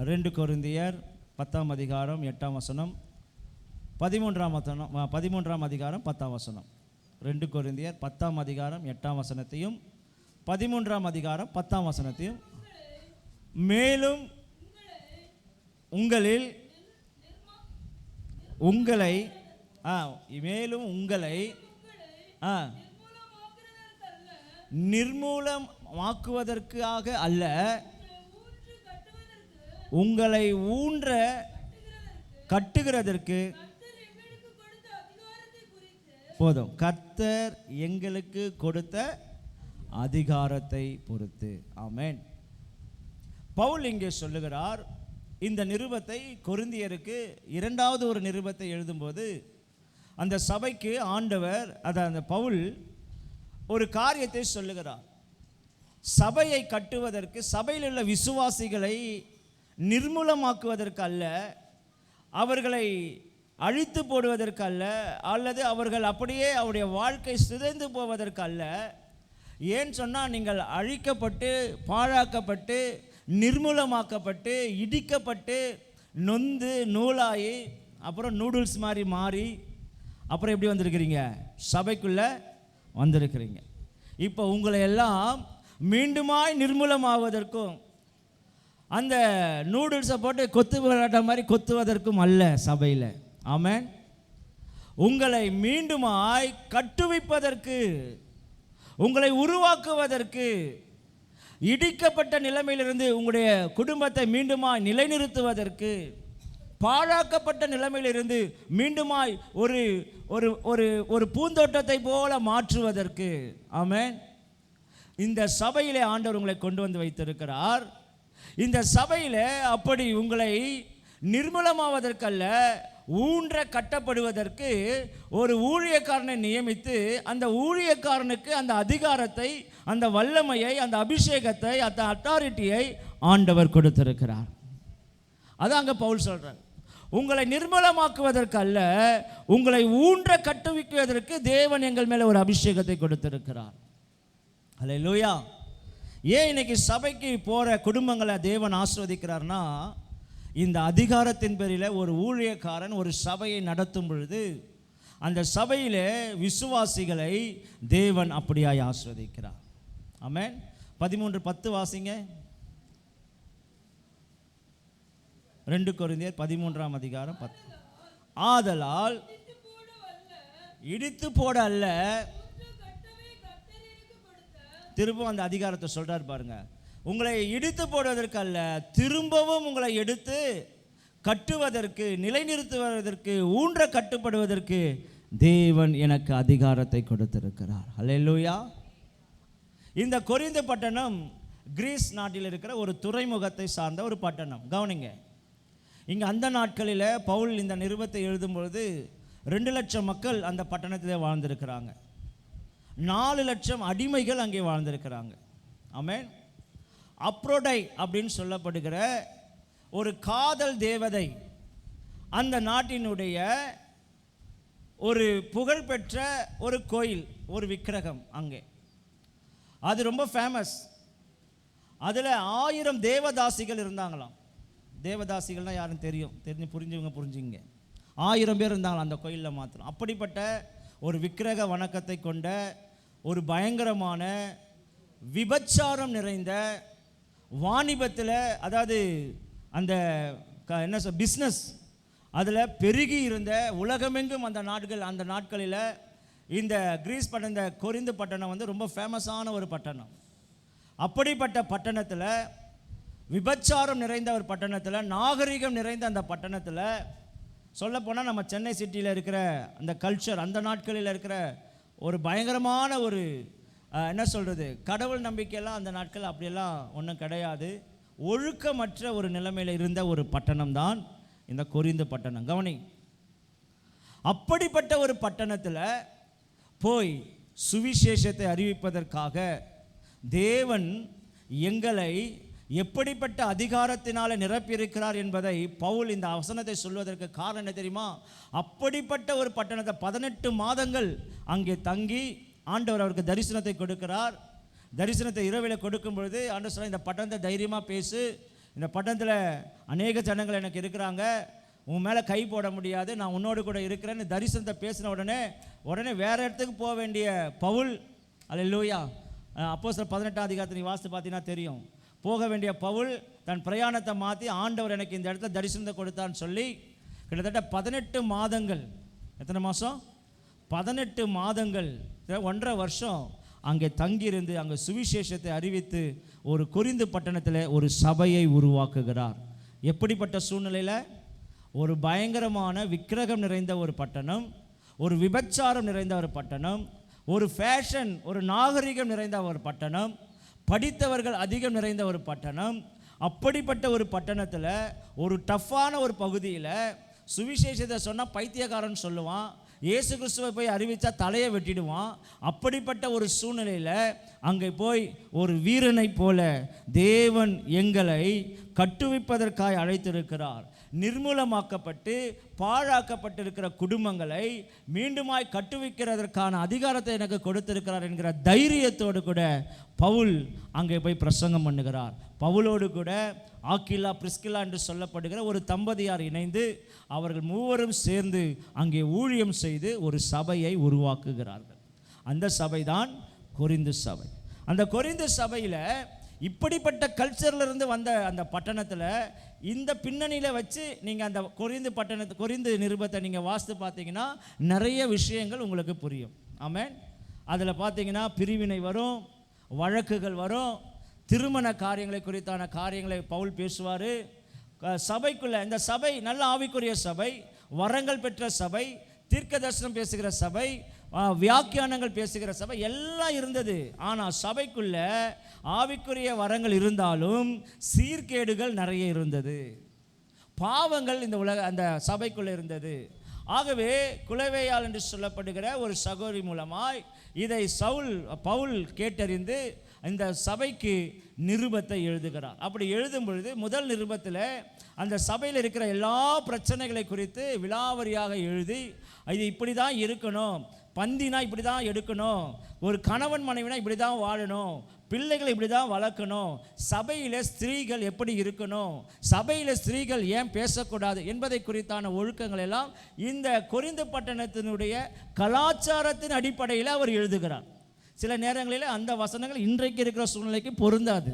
2 கொரிந்தியர் 10ஆம் அதிகாரம் 8ஆம் வசனம், 13ஆம் அதிகாரம் 10ஆம் வசனம். 2 கொரிந்தியர் 10ஆம் அதிகாரம் 8ஆம் வசனத்தையும் 13ஆம் அதிகாரம் 10ஆம் வசனத்தையும். மேலும் உங்களை நிர்மூலமாக்குவதற்காக அல்ல, உங்களை ஊன்ற கட்டுகிறதற்கு போதும். கர்த்தர் எங்களுக்கு கொடுத்த அதிகாரத்தை பொறுத்து. ஆமென். பவுல் இங்கே சொல்லுகிறார், இந்த நிருபத்தை கொரிந்தியருக்கு இரண்டாவது ஒரு நிருபத்தை எழுதும்போது அந்த சபைக்கு ஆண்டவர் அந்த பவுல் ஒரு காரியத்தை சொல்லுகிறார். சபையை கட்டுவதற்கு, சபையில் உள்ள விசுவாசிகளை நிர்மூலமாக்குவதற்கு அல்ல, அவர்களை அழித்து போடுவதற்கு அல்ல, அல்லது அவர்கள் அப்படியே அவருடைய வாழ்க்கை சிதைந்து போவதற்கு அல்ல. ஏன் சொன்னால், நீங்கள் அழிக்கப்பட்டு பாழாக்கப்பட்டு நிர்மூலமாக்கப்பட்டு இடிக்கப்பட்டு நொந்து நூலாகி அப்புறம் நூடுல்ஸ் மாதிரி மாறி அப்புறம் எப்படி வந்திருக்கிறீங்க? சபைக்குள்ளே வந்திருக்கிறீங்க. இப்போ உங்களை எல்லாம் மீண்டுமாய் நிர்மூலமாவதற்கும் அந்த நூடுல்ஸை போட்டு கொத்து விளையாட்ட மாதிரி கொத்துவதற்கும் அல்ல சபையில். ஆமென். உங்களை மீண்டுமாய் கட்டுவிப்பதற்கு, உங்களை உருவாக்குவதற்கு, இடிக்கப்பட்ட நிலைமையிலிருந்து உங்களுடைய குடும்பத்தை மீண்டுமாய் நிலைநிறுத்துவதற்கு, பாழாக்கப்பட்ட நிலைமையிலிருந்து மீண்டுமாய் ஒரு ஒரு ஒரு ஒரு பூந்தோட்டத்தை போல மாற்றுவதற்கு. ஆமென். இந்த சபையிலே ஆண்டவர் உங்களை கொண்டு வந்து வைத்திருக்கிறார். இந்த சபையில் அப்படி உங்களை நிர்மூலமாவதற்கல்ல, ஊன்ற கட்டப்படுவதற்கு ஒரு ஊழியக்காரனை நியமித்து அந்த ஊழியக்காரனுக்கு அந்த அதிகாரத்தை, அந்த வல்லமையை, அந்த அபிஷேகத்தை, அந்த அத்தாரிட்டியை ஆண்டவர் கொடுத்திருக்கிறார். அதான் அங்கே பவுல் சொல்றார், உங்களை நிர்மூலமாக்குவதற்கல்ல, உங்களை ஊன்ற கட்டுவிக்குவதற்கு தேவன் எங்கள் மேலே ஒரு அபிஷேகத்தை கொடுத்திருக்கிறார். அல்லேலூயா. ஏன் இன்னைக்கு சபைக்கு போகிற குடும்பங்களை தேவன் ஆசீர்வதிக்கிறார்னா, இந்த அதிகாரத்தின் பேரில் ஒரு ஊழியக்காரன் ஒரு சபையை நடத்தும் பொழுது அந்த சபையிலே விசுவாசிகளை தேவன் அப்படியாய் ஆசீர்வதிக்கிறார். ஆமென். 13:10 வாசிங்க. 2 கொரிந்தியர் 13ஆம் அதிகாரம் 10. ஆதலால் இடித்து போட அல்ல, திரும்பவும் அந்த அதிகாரத்தை சொல்றார் பாருங்க. உங்களை இடித்து போடுவதற்கு அல்ல, திரும்பவும் உங்களை எடுத்து கட்டுவதற்கு, நிலைநிறுத்துவதற்கு, ஊன்ற கட்டுப்படுவதற்கு தேவன் எனக்கு அதிகாரத்தை கொடுத்திருக்கிறார். அல்லேலூயா. இந்த கொரிந்து பட்டணம் கிரீஸ் நாட்டில் இருக்கிற ஒரு துறைமுகத்தை சார்ந்த ஒரு பட்டணம். கவனிங்க, இங்கே அந்த நாட்களில் பவுல் இந்த நிருபத்தை எழுதும்பொழுது 2 லட்சம் மக்கள் அந்த பட்டணத்திலே வாழ்ந்திருக்கிறாங்க. 4 லட்சம் அடிமைகள் அங்கே வாழ்ந்திருக்கிறாங்க. ஆமென். அப்ரோடை அப்படின்னு சொல்லப்படுகிற ஒரு காதல் தேவதை அந்த நாட்டினுடைய ஒரு புகழ்பெற்ற ஒரு கோயில், ஒரு விக்கிரகம் அங்கே. அது ரொம்ப ஃபேமஸ். அதில் 1000 தேவதாசிகள் இருந்தாங்களாம். தேவதாசிகள்னால் யாரும் தெரிஞ்சு புரிஞ்சுங்க. 1000 பேர் இருந்தாங்களாம் அந்த கோயிலில் மாத்திரம். அப்படிப்பட்ட ஒரு விக்கிரக வணக்கத்தை கொண்ட ஒரு பயங்கரமான விபச்சாரம் நிறைந்த வாணிபத்தில், அதாவது அந்த பிஸ்னஸ் அதில் பெருகி இருந்த, உலகமெங்கும் அந்த நாட்களில் இந்த கிரீஸ் பட்டணம், இந்த கொரிந்து பட்டணம் வந்து ரொம்ப ஃபேமஸான ஒரு பட்டணம். அப்படிப்பட்ட பட்டணத்தில், விபச்சாரம் நிறைந்த ஒரு பட்டணத்தில், நாகரிகம் நிறைந்த அந்த பட்டணத்தில், சொல்லப்போனால் நம்ம சென்னை சிட்டியில் இருக்கிற அந்த கல்ச்சர், அந்த நாட்களில் இருக்கிற ஒரு பயங்கரமான ஒரு கடவுள் நம்பிக்கையெல்லாம் அந்த நாட்கள் அப்படியெல்லாம் ஒன்றும் கிடையாது. ஒழுக்கமற்ற ஒரு நிலைமையில் இருந்த ஒரு பட்டணம் தான் இந்த கொரிந்து பட்டணம். கவனி, அப்படிப்பட்ட ஒரு பட்டணத்தில் போய் சுவிசேஷத்தை அறிவிப்பதற்காக தேவன் எங்களை எப்படிப்பட்ட அதிகாரத்தினால நிரப்பியிருக்கிறார் என்பதை பவுல் இந்த வசனத்தை சொல்வதற்கு காரணம் என்ன தெரியுமா? அப்படிப்பட்ட ஒரு பட்டணத்தை 18 மாதங்கள் அங்கே தங்கி ஆண்டவர் அவருக்கு தரிசனத்தை கொடுக்கிறார். தரிசனத்தை இரவில் கொடுக்கும் பொழுது ஆண்டவர் சொல்ல, இந்த பட்டணத்தை தைரியமாக பேசு, இந்த பட்டணத்தில் அநேக ஜனங்கள் எனக்கு இருக்கிறாங்க, உன் மேலே கை போட முடியாது, நான் உன்னோடு கூட இருக்கிறேன்னு தரிசனத்தை பேசின உடனே வேறு இடத்துக்கு போக வேண்டிய பவுல், அல்லேலூயா, அப்போஸ்தலர் 18ஆம் அதிகாரத்தை நீ வாசித்து பார்த்தீங்கன்னா தெரியும். போக வேண்டிய பவுல் தன் பிரயாணத்தை மாற்றி ஆண்டவர் எனக்கு இந்த இடத்துல தரிசனத்தை கொடுத்தான்னு சொல்லி கிட்டத்தட்ட 18 மாதங்கள், எத்தனை மாதம்? 18 மாதங்கள், 1.5 வருஷம் அங்கே தங்கியிருந்து அங்கே சுவிசேஷத்தை அறிவித்து ஒரு கொரிந்து பட்டணத்தில் ஒரு சபையை உருவாக்குகிறார். எப்படிப்பட்ட சூழ்நிலையில்? ஒரு பயங்கரமான விக்கிரகம் நிறைந்த ஒரு பட்டணம், ஒரு விபச்சாரம் நிறைந்த ஒரு பட்டணம், ஒரு ஃபேஷன், ஒரு நாகரிகம் நிறைந்த ஒரு பட்டணம், படித்தவர்கள் அதிகம் நிறைந்த ஒரு பட்டணம். அப்படிப்பட்ட ஒரு பட்டணத்தில் ஒரு டஃப்பான ஒரு பகுதியில் சுவிசேஷத்தை சொன்னால் பைத்தியக்காரன் சொல்லுவான், இயேசு கிறிஸ்துவை போய் அறிவித்தா தலையை வெட்டிடுவான். அப்படிப்பட்ட ஒரு சூழ்நிலையில் அங்கே போய் ஒரு வீரனை போல தேவன் எங்களை கட்டுவிப்பதற்காக அழைத்திருக்கிறார். நிர்மூலமாக்கப்பட்டு பாழாக்கப்பட்டிருக்கிற குடும்பங்களை மீண்டுமாய் கட்டுவிக்கிறதற்கான அதிகாரத்தை எனக்கு கொடுத்திருக்கிறார் என்கிற தைரியத்தோடு கூட பவுல் அங்கே போய் பிரசங்கம் பண்ணுகிறார். பவுலோடு கூட ஆக்கிலா பிரிஸ்கிலா என்று சொல்லப்படுகிற ஒரு தம்பதியார் இணைந்து அவர்கள் மூவரும் சேர்ந்து அங்கே ஊழியம் செய்து ஒரு சபையை உருவாக்குகிறார்கள். அந்த சபைதான் கொரிந்து சபை. அந்த கொரிந்து சபையில் இப்படிப்பட்ட கல்ச்சர்லேருந்து வந்த அந்த பட்டணத்தில் இந்த பின்னணியில் வச்சு நீங்கள் அந்த கொரிந்து நிருபத்தை நீங்கள் வாசித்து பார்த்தீங்கன்னா நிறைய விஷயங்கள் உங்களுக்கு புரியும். ஆமென். அதில் பார்த்தீங்கன்னா பிரிவினை வரும், வழக்குகள் வரும், திருமண காரியங்களை குறித்தான காரியங்களை பவுல் பேசுவார். சபைக்குள்ளே இந்த சபை நல்ல ஆவிக்குரிய சபை, வரங்கள் பெற்ற சபை, தீர்க்க தரிசனம் பேசுகிற சபை, வியாக்கியானங்கள் பேசுகிற சபை எல்லாம் இருந்தது. ஆனால் சபைக்குள்ள ஆவிக்குரிய வரங்கள் இருந்தாலும் சீர்கேடுகள் நிறைய இருந்தது, பாவங்கள் இந்த அந்த சபைக்குள்ளே இருந்தது. ஆகவே குலவேயாள் என்று சொல்லப்படுகிற ஒரு சகோதரி மூலமாய் இதை பவுல் கேட்டறிந்து இந்த சபைக்கு நிருபத்தை எழுதுகிறார். அப்படி எழுதும் பொழுது முதல் நிருபத்தில் அந்த சபையில் இருக்கிற எல்லா பிரச்சனைகளை குறித்து விலாவரியாக எழுதி, இது இப்படி தான் இருக்கணும், பந்தினா இப்படி தான் எடுக்கணும், ஒரு கணவன் மனைவினா இப்படி தான் வாழணும், பிள்ளைகளை இப்படி தான் வளர்க்கணும், சபையில் ஸ்திரீகள் எப்படி இருக்கணும், சபையில் ஸ்திரீகள் ஏன் பேசக்கூடாது என்பதை குறித்தான ஒழுக்கங்கள் எல்லாம் இந்த கொரிந்து பட்டணத்தினுடைய கலாச்சாரத்தின் அடிப்படையில் அவர் எழுதுகிறார். சில நேரங்களில் அந்த வசனங்கள் இன்றைக்கு இருக்கிற சூழ்நிலைக்கு பொருந்தாது.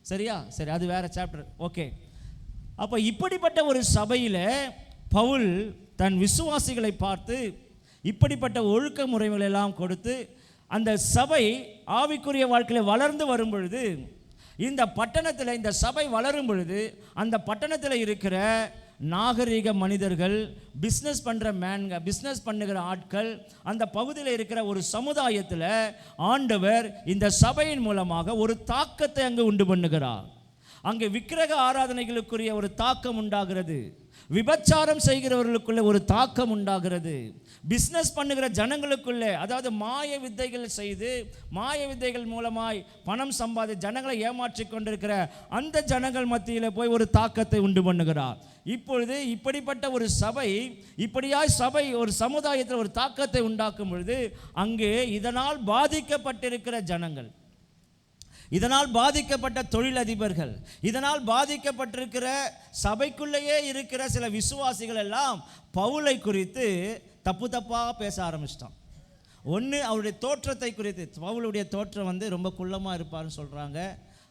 சரியா? சரி, அது வேற சாப்டர். ஓகே. அப்போ இப்படிப்பட்ட ஒரு சபையில் பவுல் தன் விசுவாசிகளை பார்த்து இப்படிப்பட்ட ஒழுக்க முறைகள் எல்லாம் கொடுத்து அந்த சபை ஆவிக்குரிய வாழ்க்கையில் வளர்ந்து வரும் பொழுது, இந்த பட்டணத்தில் இந்த சபை வளரும் பொழுது அந்த பட்டணத்தில் இருக்கிற நாகரிக மனிதர்கள், பிஸ்னஸ் பண்ணுகிற ஆட்கள், அந்த பகுதியில் இருக்கிற ஒரு சமுதாயத்தில் ஆண்டவர் இந்த சபையின் மூலமாக ஒரு தாக்கத்தை அங்கு உண்டு பண்ணுகிறார். அங்கே விக்கிரக ஆராதனைகளுக்குரிய ஒரு தாக்கம் உண்டாகிறது, விபச்சாரம் செய்கிறவர்களுக்குள்ளே ஒரு தாக்கம் உண்டாகிறது, பிஸ்னஸ் பண்ணுகிற ஜனங்களுக்குள்ளே, அதாவது மாய வித்தைகள் செய்து மாய வித்தைகள் மூலமாய் பணம் சம்பாதி ஜனங்களை ஏமாற்றி கொண்டிருக்கிற அந்த ஜனங்கள் மத்தியில் போய் ஒரு தாக்கத்தை உண்டு பண்ணுகிறார். இப்பொழுது இப்படிப்பட்ட ஒரு சபை ஒரு சமுதாயத்தில் ஒரு தாக்கத்தை உண்டாக்கும் பொழுது அங்கே இதனால் பாதிக்கப்பட்டிருக்கிற ஜனங்கள், இதனால் பாதிக்கப்பட்ட தொழிலதிபர்கள், இதனால் பாதிக்கப்பட்டிருக்கிற சபைக்குள்ளேயே இருக்கிற சில விசுவாசிகள் எல்லாம் பவுலை குறித்து தப்பாக பேச ஆரம்பிச்சிட்டான். ஒன்று, அவருடைய தோற்றத்தை குறித்து. பவுலுடைய தோற்றம் ரொம்ப குள்ளமாக இருப்பார்னு சொல்கிறாங்க,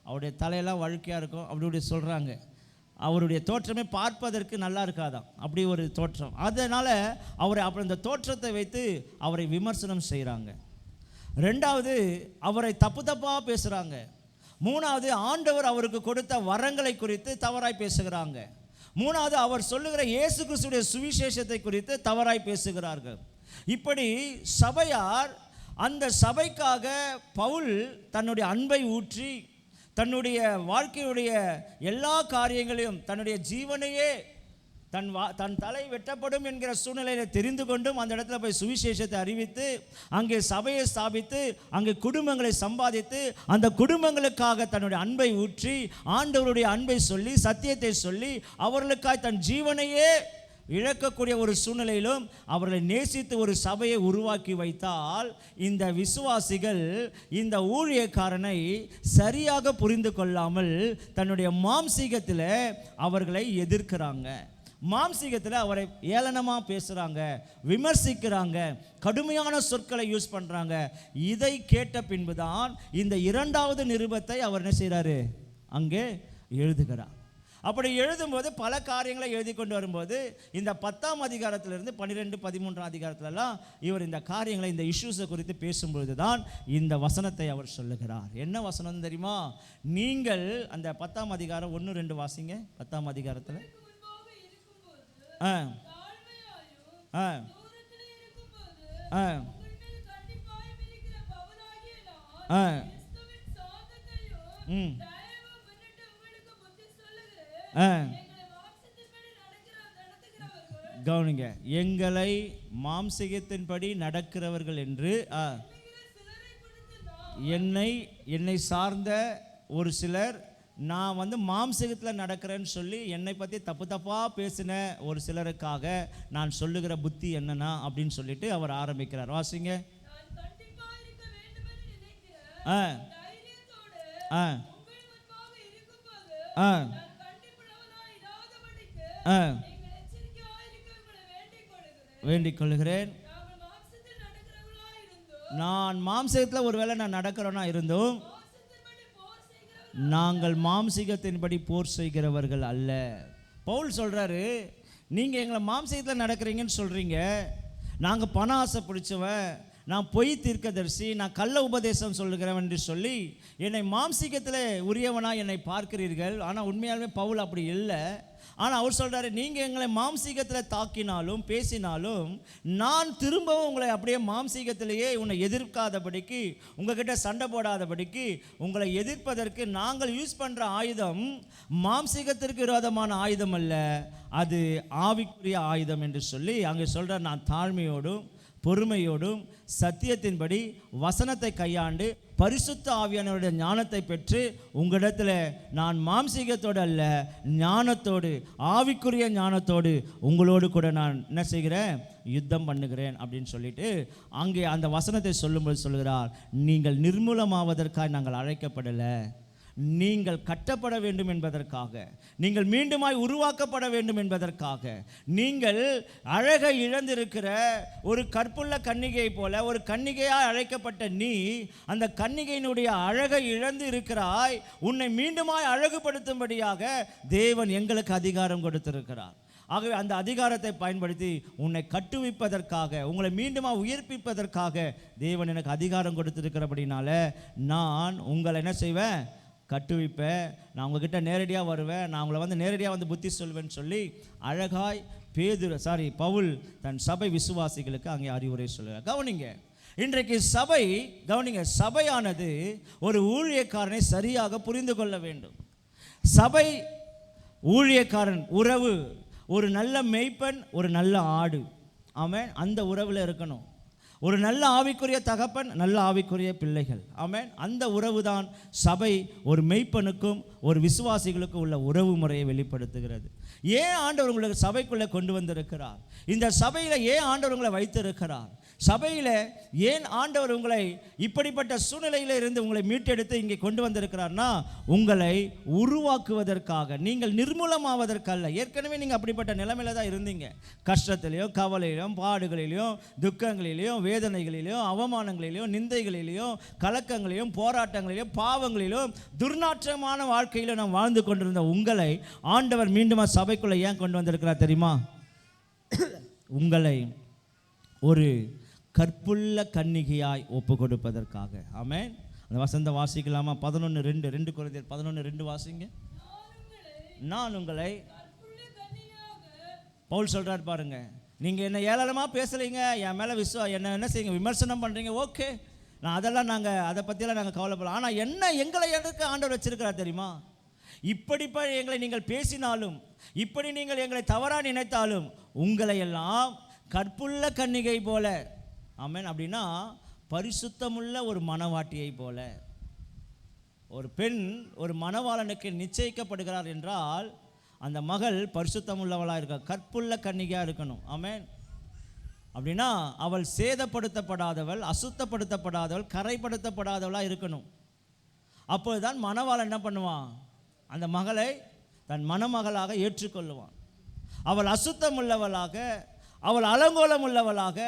அவருடைய தலையெல்லாம் வழுக்கையாக இருக்கும் அப்படி சொல்கிறாங்க. அவருடைய தோற்றமே பார்ப்பதற்கு நல்லா இருக்காதான், அப்படி ஒரு தோற்றம். அதனால் அப்புறம் இந்த தோற்றத்தை வைத்து அவரை விமர்சனம் செய்கிறாங்க. ரெண்டாவது, அவரை தப்பாக பேசுகிறாங்க. மூணாவது, ஆண்டவர் அவருக்கு கொடுத்த வரங்களை குறித்து தவறாய் பேசுகிறாங்க. மூணாவது, அவர் சொல்லுகிற இயேசு கிறிஸ்துடைய சுவிசேஷத்தை குறித்து தவறாய் பேசுகிறார்கள். இப்படி சபையார் அந்த சபைக்காக பவுல் தன்னுடைய அன்பை ஊற்றி தன்னுடைய வாழ்க்கையுடைய எல்லா காரியங்களையும், தன்னுடைய ஜீவனையே தன் தலை வெட்டப்படும் என்கிற சூழ்நிலையை தெரிந்து கொண்டும் அந்த இடத்துல போய் சுவிசேஷத்தை அறிவித்து அங்கே சபையை ஸ்தாபித்து அங்கே குடும்பங்களை சம்பாதித்து அந்த குடும்பங்களுக்காக தன்னுடைய அன்பை ஊற்றி ஆண்டவருடைய அன்பை சொல்லி சத்தியத்தை சொல்லி அவர்களுக்காக தன் ஜீவனையே இழக்கக்கூடிய ஒரு சூழ்நிலையிலும் அவர்களை நேசித்து ஒரு சபையை உருவாக்கி வைத்தால் இந்த விசுவாசிகள் இந்த ஊழியக்காரனை சரியாக புரிந்து கொள்ளாமல் தன்னுடைய மாம்சீகத்தில் அவர்களை எதிர்க்கிறாங்க. மாம்சீகத்தில் அவரை ஏளனமாக பேசுகிறாங்க, விமர்சிக்கிறாங்க, கடுமையான சொற்களை யூஸ் பண்ணுறாங்க. இதை கேட்ட பின்புதான் இந்த இரண்டாவது நிருபத்தை அவர் என்ன செய்கிறாரு, அங்கே எழுதுகிறார். அப்படி எழுதும்போது பல காரியங்களை எழுதி கொண்டு வரும்போது இந்த 10ஆம் அதிகாரத்திலிருந்து 12, 13ஆம் அதிகாரத்திலலாம் இவர் இந்த காரியங்களை, இந்த இஷ்யூஸை குறித்து பேசும்பொழுது தான் இந்த வசனத்தை அவர் சொல்லுகிறார். என்ன வசனம் தெரியுமா? நீங்கள் அந்த 10ஆம் அதிகாரம் 1, 2 வாசிங்க. 10ஆம் அதிகாரத்தில் கவனிங்க, எங்களை மாம்சீகத்தின்படி நடக்கிறவர்கள் என்று என்னை சார்ந்த ஒரு சிலர், நான் மாம்சீகத்தில் நடக்கிறேன்னு சொல்லி என்னை பற்றி தப்பாக பேசின ஒரு சிலருக்காக நான் சொல்லுகிற புத்தி என்னன்னா அப்படின்னு சொல்லிட்டு அவர் ஆரம்பிக்கிறார். வாசிங்க. வேண்டிக் கொள்கிறேன். நான் மாம்சத்தில் ஒருவேளை நான் நடக்கிறோன்னா இருந்தும் நாங்கள் மாம்சீகத்தின்படி போர் செய்கிறவர்கள் அல்ல. பவுல் சொல்றாரு, நீங்க எங்களை மாம்சீகத்தில் நடக்கிறீங்கன்னு சொல்றீங்க, நாங்கள் பண ஆசை பிடிச்சவன், நான் பொய் தீர்க்கதரிசி, நான் கள்ள உபதேசம் சொல்லுகிறவன் என்று சொல்லி என்னை மாம்சீகத்தில் உரியவனாக என்னை பார்க்கிறீர்கள். ஆனால் உண்மையாலுமே பவுல் அப்படி இல்லை. ஆனால் அவர் சொல்கிறாரு, நீங்கள் எங்களை மாம்சீகத்தில் தாக்கினாலும் பேசினாலும் நான் திரும்பவும் உங்களை அப்படியே மாம்சீகத்திலேயே உன்னை எதிர்க்காதபடிக்கு, உங்ககிட்ட சண்டை போடாதபடிக்கு, உங்களை எதிர்ப்பதற்கு நாங்கள் யூஸ் பண்ணுற ஆயுதம் மாம்சீகத்திற்கு விரோதமான ஆயுதம் அல்ல, அது ஆவிக்குரிய ஆயுதம் என்று சொல்லி அங்கே சொல்கிறார். நான் தாழ்மையோடும் பொறுமையோடும் சத்தியத்தின்படி வசனத்தை கையாண்டு பரிசுத்த ஆவியானவருடைய ஞானத்தை பெற்று உங்களிடத்தில் நான் மாம்சீகத்தோடு அல்ல, ஞானத்தோடு, ஆவிக்குரிய ஞானத்தோடு உங்களோடு கூட நான் என்ன செய்கிறேன், யுத்தம் பண்ணுகிறேன் அப்படின்னு சொல்லிட்டு அங்கே அந்த வசனத்தை சொல்லும்போது சொல்கிறார், நீங்கள் நிர்மூலமாவதற்காக நாங்கள் அழைக்கப்படலை, நீங்கள் கட்டப்பட வேண்டும் என்பதற்காக, நீங்கள் மீண்டுமாய் உருவாக்கப்பட வேண்டும் என்பதற்காக. நீங்கள் அழகை இழந்திருக்கிற ஒரு கற்புள்ள கன்னிகை போல, ஒரு கன்னிகையாய் அழைக்கப்பட்ட நீ அந்த கன்னிகையினுடைய அழகை இழந்து இருக்கிறாய். உன்னை மீண்டுமாய் அழகுபடுத்தும்படியாக தேவன் எங்களுக்கு அதிகாரம் கொடுத்திருக்கிறார். ஆகவே அந்த அதிகாரத்தை பயன்படுத்தி உன்னை கட்டுவிப்பதற்காக, உங்களை மீண்டுமா உயிர்ப்பிப்பதற்காக தேவன் எனக்கு அதிகாரம் கொடுத்திருக்கிறபடினால நான் உங்களை என்ன செய்வேன், கட்டுவிப்பேன். நான் உங்ககிட்ட நேரடியாக வருவேன், நான் உங்களை நேரடியாக புத்தி சொல்வேன்னு சொல்லி அழகாய் பவுல் தன் சபை விசுவாசிகளுக்கு அங்கே அறிவுரை சொல்லுவார். கவனிங்க, இன்றைக்கு சபையானது ஒரு ஊழியக்காரனை சரியாக புரிந்து கொள்ள வேண்டும். சபை ஊழியக்காரன் உறவு ஒரு நல்ல மேய்ப்பன், ஒரு நல்ல ஆடு. ஆமென். அந்த உறவில் இருக்கணும். ஒரு நல்ல ஆவிக்குரிய தகப்பன், நல்ல ஆவிக்குரிய பிள்ளைகள். ஆமென். அந்த உறவு தான் சபை ஒரு மெய்ப்பனுக்கும் ஒரு விசுவாசிகளுக்கும் உள்ள உறவு முறையை வெளிப்படுத்துகிறது. ஏன் ஆண்டவர் உங்களுக்கு சபைக்குள்ளே கொண்டு வந்திருக்கிறார்? இந்த சபையில் ஏன் ஆண்டவர் உங்களை வைத்திருக்கிறார்? சபையில் ஏன் ஆண்டவர் உங்களை இப்படிப்பட்ட சூழ்நிலையில் இருந்து உங்களை மீட்டெடுத்து இங்கே கொண்டு வந்திருக்கிறார்னா, உங்களை உருவாக்குவதற்காக, நீங்கள் நிர்மூலமாவதற்கல்ல. ஏற்கனவே நீங்கள் அப்படிப்பட்ட நிலைமையில தான் இருந்தீங்க. கஷ்டத்திலையும் கவலையிலும் பாடுகளிலையும் துக்கங்களிலையும் வேதனைகளிலையும் அவமானங்களிலையும் நிந்தைகளிலையும் கலக்கங்களிலும் போராட்டங்களிலும் பாவங்களிலும் துர்நாற்றமான வாழ்க்கையில் நாம் வாழ்ந்து கொண்டிருந்த உங்களை ஆண்டவர் மீண்டும் சபைக்குள்ளே ஏன் கொண்டு வந்திருக்கிறார் தெரியுமா? உங்களை ஒரு கற்புள்ள கன்னிகையாய் ஒப்பு கொடுப்பதற்காக. ஆமென். அந்த வசந்த வாசிக்கலாமா? 11:2 2 கொரிந்தியர் 11:2 வாசிங்க. நான் உங்களை, பவுல் சொல்றார் பாருங்க, நீங்க என்ன ஏளனமாக பேசலைங்க, என் மேலே என்ன என்ன செய்யுங்க, விமர்சனம் பண்ணுறீங்க, ஓகே, நான் அதெல்லாம் அதை பற்றியெல்லாம் நாங்கள் கவலைப்படலாம். ஆனால் எங்களை எதுக்கு ஆண்டவர் வச்சிருக்கிறார் தெரியுமா? இப்படி எங்களை நீங்கள் பேசினாலும், இப்படி நீங்கள் எங்களை தவறாக நினைத்தாலும், உங்களை எல்லாம் கற்புள்ள கன்னிகை போல, ஆமென், அப்படின்னா பரிசுத்தமுள்ள ஒரு மணவாட்டியை போல. ஒரு பெண் ஒரு மணவாளனுக்கு நிச்சயிக்கப்படுகிறார் என்றால் அந்த மகள் பரிசுத்தம் உள்ளவளாக இருக்க, கற்புள்ள கன்னிகையாக இருக்கணும். ஆமென். அப்படின்னா அவள் சேதப்படுத்தப்படாதவள், அசுத்தப்படுத்தப்படாதவள், கரைப்படுத்தப்படாதவளாக இருக்கணும். அப்போதுதான் மணவாளன் என்ன பண்ணுவான்? அந்த மகளை தன் மணமகளாக ஏற்றுக்கொள்ளுவான். அவள் அசுத்தம் உள்ளவளாக, அவள் அலங்கோலம் உள்ளவளாக,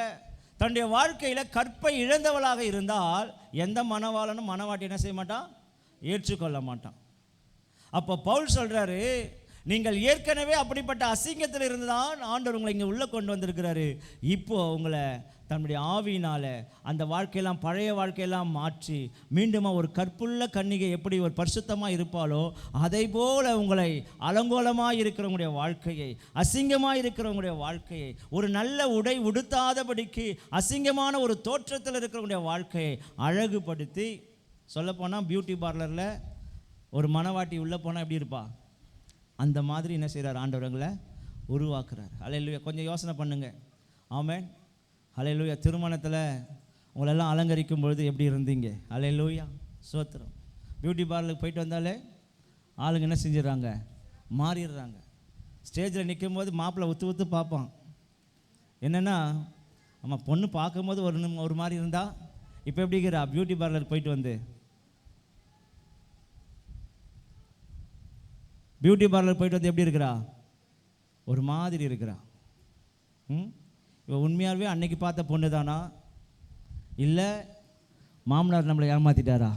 தன்னுடைய வாழ்க்கையில் கற்பை இழந்தவளாக இருந்தால் எந்த மணவாளனும் மணவாட்டி என்ன செய்ய மாட்டான்? ஏற்றுக்கொள்ள மாட்டான். அப்போ பவுல் சொல்கிறாரு, நீங்கள் ஏற்கனவே அப்படிப்பட்ட அசிங்கத்தில் இருந்து தான் ஆண்டவர் உங்களை இங்கே உள்ளே கொண்டு வந்திருக்கிறாரு. இப்போது உங்களை தன்னுடைய ஆவியினால் அந்த வாழ்க்கையெல்லாம், பழைய வாழ்க்கையெல்லாம் மாற்றி மீண்டும் ஒரு கற்புள்ள கன்னிகை எப்படி ஒரு பரிசுத்தமாக இருப்பாளோ அதை போல் உங்களை அலங்கோலமாக இருக்கிறவங்களுடைய வாழ்க்கையை, அசிங்கமாக இருக்கிறவங்களுடைய வாழ்க்கையை, ஒரு நல்ல உடை உடுத்தாதபடிக்கு அசிங்கமான ஒரு தோற்றத்தில் இருக்கிறவங்களுடைய வாழ்க்கையை அழகுபடுத்தி, சொல்லப்போனால் பியூட்டி பார்லரில் ஒரு மணவாட்டி உள்ளே போனால் எப்படி இருப்பா? அந்த மாதிரி என்ன செய்கிறார்? ஆண்டவர்களை உருவாக்குறார். அல்லேலூயா. கொஞ்சம் யோசனை பண்ணுங்க. ஆமென். அல்லேலூயா. திருமணத்தில் உங்களெல்லாம் அலங்கரிக்கும் பொழுது எப்படி இருந்தீங்க? அல்லேலூயா. ஸ்தோத்திரம். பியூட்டி பார்லருக்கு போயிட்டு வந்தாலே ஆளுங்க என்ன செஞ்சிடறாங்க? மாறிடுறாங்க. ஸ்டேஜில் நிற்கும் போது மாப்பிள்ளை ஒத்து பார்ப்பான். என்னென்னா, நம்ம பொண்ணு பார்க்கும்போது ஒரு மாதிரி இருந்தா, இப்போ எப்படிங்கிறா? பியூட்டி பார்லருக்கு போயிட்டு வந்து எப்படி இருக்கிறா? ஒரு மாதிரி இருக்கிறா. இவன் உண்மையாகவே அன்னைக்கு பார்த்த பொண்ணு தானா, இல்லை மாமனார் நம்மளை ஏமாற்றிட்டாரா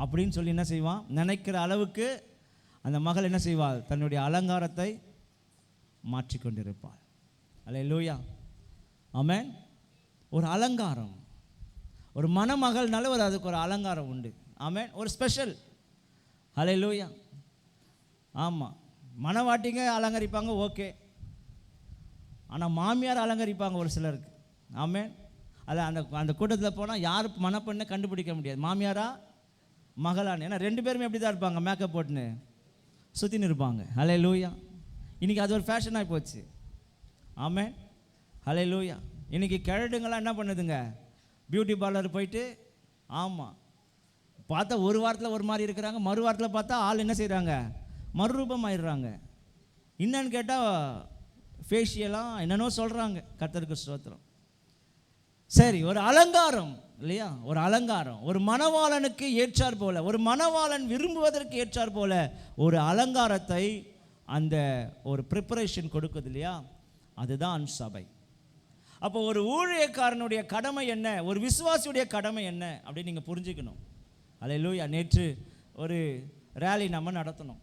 அப்படின்னு சொல்லி என்ன செய்வான்? நினைக்கிற அளவுக்கு அந்த மகள் என்ன செய்வாள்? தன்னுடைய அலங்காரத்தை மாற்றிக்கொண்டிருப்பாள். அல்லேலூயா. ஆமென். ஒரு அலங்காரம், ஒரு மணமகள்னால அதுக்கு ஒரு அலங்காரம் உண்டு. ஆமென். ஒரு ஸ்பெஷல். அல்லேலூயா. ஆமாம், மணவாட்டிங்க அலங்கரிப்பாங்க, ஓகே. ஆனால் மாமியார் அலங்கரிப்பாங்க ஒரு சிலருக்கு. ஆமென். அதில் அந்த கூட்டத்தில் போனால் யார் மணப்பெண்ணை கண்டுபிடிக்க முடியாது, மாமியாரா மகளான்னு. ஏன்னா ரெண்டு பேருமே எப்படி தான் இருப்பாங்க, மேக்கப் போட்டுன்னு சுற்றின்னு இருப்பாங்க. அல்லேலூயா. இன்றைக்கி அது ஒரு ஃபேஷனாக போச்சு. ஆமென். அல்லேலூயா. இன்றைக்கி கிழடுங்களாம் என்ன பண்ணுதுங்க? பியூட்டி பார்லர் போயிட்டு, ஆமாம், பார்த்தா ஒரு வாரத்தில் ஒரு மாதிரி இருக்கிறாங்க, மறு வாரத்தில் பார்த்தா ஆள் என்ன செய்கிறாங்க? மறுரூபம் ஆயிடுறாங்க. என்னன்னு கேட்டால் ஃபேஷியலாம் என்னென்னோ சொல்கிறாங்க. கர்த்தருக்கு ஸ்தோத்திரம். சரி, ஒரு அலங்காரம் இல்லையா? ஒரு அலங்காரம் ஒரு மணவாளனுக்கு ஏற்றார் போல, ஒரு மணவாளன் விரும்புவதற்கு ஏற்றார் போல ஒரு அலங்காரத்தை அந்த ஒரு ப்ரிப்பரேஷன் கொடுக்குது இல்லையா? அதுதான் சபை. அப்போ ஒரு ஊழியக்காரனுடைய கடமை என்ன, ஒரு விசுவாசியுடைய கடமை என்ன அப்படின்னு நீங்கள் புரிஞ்சுக்கணும். அல்லேலூயா. நேற்று ஒரு ரேலி நம்ம நடத்தணும்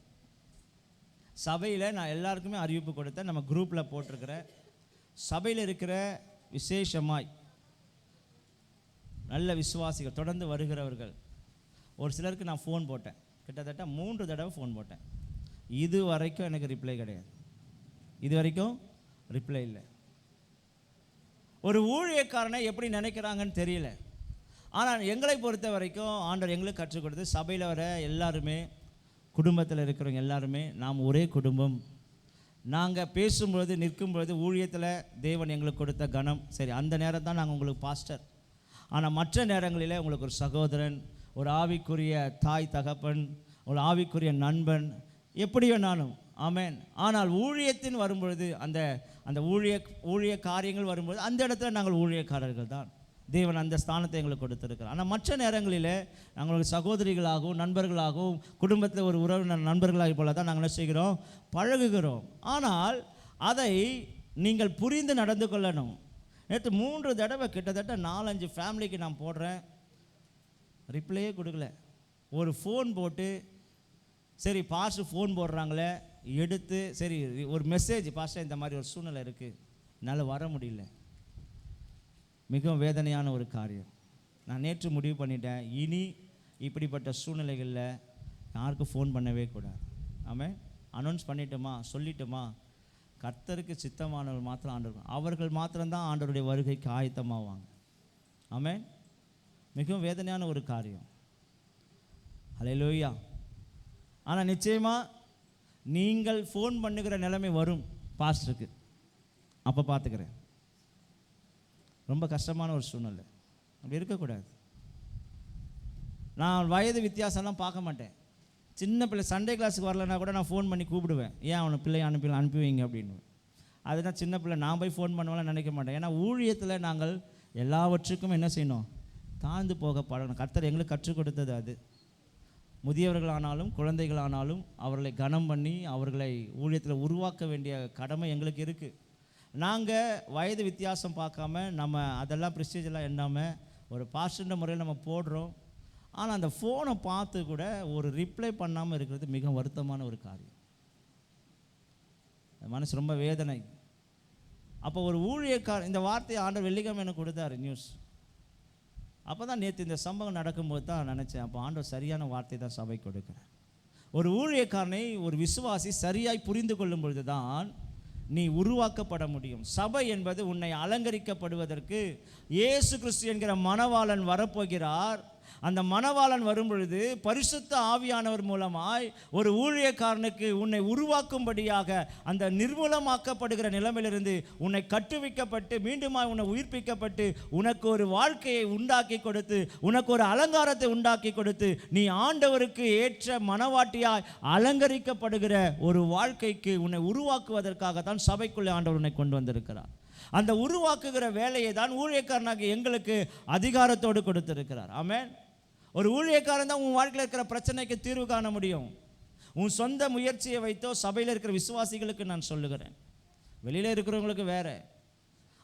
சபையில். நான் எல்லாருக்குமே அறிவிப்பு கொடுத்தேன், நம்ம குரூப்பில் போட்டிருக்கிறேன். சபையில் இருக்கிற விசேஷமாய் நல்ல விசுவாசிகள், தொடர்ந்து வருகிறவர்கள், ஒரு சிலருக்கு நான் ஃபோன் போட்டேன். கிட்டத்தட்ட 3 தடவை ஃபோன் போட்டேன். இது வரைக்கும் எனக்கு ரிப்ளை கிடையாது. இது வரைக்கும் ரிப்ளை இல்லை. ஒரு ஊழியக்காரனை எப்படி நினைக்கிறாங்கன்னு தெரியல. ஆனால் எங்களை பொறுத்த வரைக்கும் ஆண்டவர் எங்களுக்கு கற்றுக் கொடுத்து, சபையில் வர எல்லாருமே, குடும்பத்தில் இருக்கிறவங்க எல்லாருமே நாம் ஒரே குடும்பம். நாங்கள் பேசும்பொழுது, நிற்கும்பொழுது, ஊழியத்தில் தேவன் எங்களுக்கு கொடுத்த கனம், சரி, அந்த நேரம் தான் நாங்கள் உங்களுக்கு பாஸ்டர். ஆனால் மற்ற நேரங்களில் உங்களுக்கு ஒரு சகோதரன், ஒரு ஆவிக்குரிய தாய் தகப்பன், ஒரு ஆவிக்குரிய நண்பன், எப்படி வேணாலும். ஆமென். ஆனால் ஊழியத்தின் வரும்பொழுது, அந்த அந்த ஊழிய காரியங்கள் வரும்போது அந்த இடத்துல நாங்கள் ஊழியக்காரர்கள் தான். தேவன் அந்த ஸ்தானத்தை எங்களுக்கு கொடுத்துருக்கிறார். ஆனால் மற்ற நேரங்களில் நாங்கள் சகோதரிகளாகவும் நண்பர்களாகவும் குடும்பத்தில் ஒரு உறவினர் நண்பர்களாக போல தான் நாங்கள் என்ன செய்கிறோம்? பழகுகிறோம். ஆனால் அதை நீங்கள் புரிந்து நடந்து கொள்ளணும். நேற்று 3 தடவை கிட்டத்தட்ட 4-5 ஃபேமிலிக்கு நான் போடுறேன், ரிப்ளையே கொடுக்கல. ஒரு ஃபோன் போட்டு, சரி பாஸ்டர் ஃபோன் போடுறாங்களே எடுத்து, சரி ஒரு மெசேஜ், பாஸ்டர் இந்த மாதிரி ஒரு சூழ்நிலை இருக்குது, என்னால் வர முடியல. மிகவும் வேதனையான ஒரு காரியம். நான் நேற்று முடிவு பண்ணிட்டேன், இனி இப்படிப்பட்ட சூழ்நிலைகளில் யாருக்கும் ஃபோன் பண்ணவே கூடாது. ஆமாம், அனௌன்ஸ் பண்ணிட்டோமா, சொல்லிட்டோமா, கர்த்தருக்கு சித்தமானவர்கள் மாத்திரம் ஆண்டவர், அவர்கள் மாத்திரம்தான் ஆண்டவருடைய வருகைக்கு ஆயத்தமாவாங்க. ஆமாம், மிகவும் வேதனையான ஒரு காரியம். அல்லேலூயா. ஆனால் நிச்சயமாக நீங்கள் ஃபோன் பண்ணுகிற நிலைமை வரும் பாஸ்டருக்கு, அப்போ பார்த்துக்கிறேன். ரொம்ப கஷ்டமான ஒரு சூழ்நிலை, அப்படி இருக்கக்கூடாது. நான் வயது வித்தியாசம்லாம் பார்க்க மாட்டேன். சின்ன பிள்ளை சண்டே கிளாஸுக்கு வரலன்னா கூட நான் ஃபோன் பண்ணி கூப்பிடுவேன், ஏன் அவனை பிள்ளையை அனுப்பி வைங்க அப்படின்னு. அதுதான் சின்ன பிள்ளை, நான் போய் ஃபோன் பண்ணுவேன் நினைக்க மாட்டேன். ஏன்னா ஊழியத்தில் நாங்கள் எல்லாவற்றுக்கும் என்ன செய்யணும், தாழ்ந்து போக பழகணும். கர்த்தர் எங்களுக்கு கற்றுக் கொடுத்தது அது. முதியவர்களானாலும் குழந்தைகளானாலும் அவர்களை கனம் பண்ணி அவர்களை ஊழியத்தில் உருவாக்க வேண்டிய கடமை எங்களுக்கு இருக்குது. நாங்கள் வயது வித்தியாசம் பார்க்காம நம்ம அதெல்லாம் ப்ரெஸ்டீஜெல்லாம் எண்ணாமல் ஒரு பாஸ்டர்ன்ற முறையில் நம்ம போடுறோம். ஆனால் அந்த ஃபோனை பார்த்து கூட ஒரு ரிப்ளை பண்ணாமல் இருக்கிறது மிக வருத்தமான ஒரு காரியம். மனசு ரொம்ப வேதனை. அப்போ ஒரு ஊழியக்காரர், இந்த வார்த்தையை ஆண்டவர் வெள்ளிக்கிழமை எனக்கு கொடுத்தாரு நியூஸ். அப்போ தான் நேற்று இந்த சம்பவம் நடக்கும்போது தான் நினச்சேன், அப்போ ஆண்டவர் சரியான வார்த்தை தான் சபை கொடுக்குறேன். ஒரு ஊழியக்காரனை ஒரு விசுவாசி சரியாய் புரிந்து கொள்ளும் பொழுது தான் நீ உருவாக்கப்பட முடியும். சபை என்பது உன்னை அலங்கரிக்கப்படுவதற்கு இயேசு கிறிஸ்து என்கிற மணவாளன் வரப்போகிறார். அந்த மணவாளன் வரும் பொழுது பரிசுத்த ஆவியானவர் மூலமாய் ஒரு ஊழியக்காரனுக்கு உன்னை உருவாக்கும்படியாக அந்த நிர்மூலமாக்கப்படுகிற நிலைமையிலிருந்து உன்னை கட்டுவிக்கப்பட்டு மீண்டுமாய் உன்னை உயிர்ப்பிக்கப்பட்டு உனக்கு ஒரு வாழ்க்கையை உண்டாக்கி கொடுத்து உனக்கு ஒரு அலங்காரத்தை உண்டாக்கி கொடுத்து நீ ஆண்டவருக்கு ஏற்ற மணவாட்டியாய் அலங்கரிக்கப்படுகிற ஒரு வாழ்க்கைக்கு உன்னை உருவாக்குவதற்காக தான் சபைக்குள்ளே ஆண்டவர் உன்னை கொண்டு வந்திருக்கிறார். அந்த உருவாக்குகிற வேலையை தான் ஊழியக்காரனாக எங்களுக்கு அதிகாரத்தோடு கொடுத்திருக்கிறார். ஆமென். ஒரு ஊழியக்காரன் தான் உன் வாழ்க்கையில் இருக்கிற பிரச்சனைக்கு தீர்வு காண முடியும். உன் சொந்த முயற்சியை வைத்தோ சபையில் இருக்கிற விசுவாசிகளுக்கு நான் சொல்லுகிறேன், வெளியில் இருக்கிறவங்களுக்கு வேற.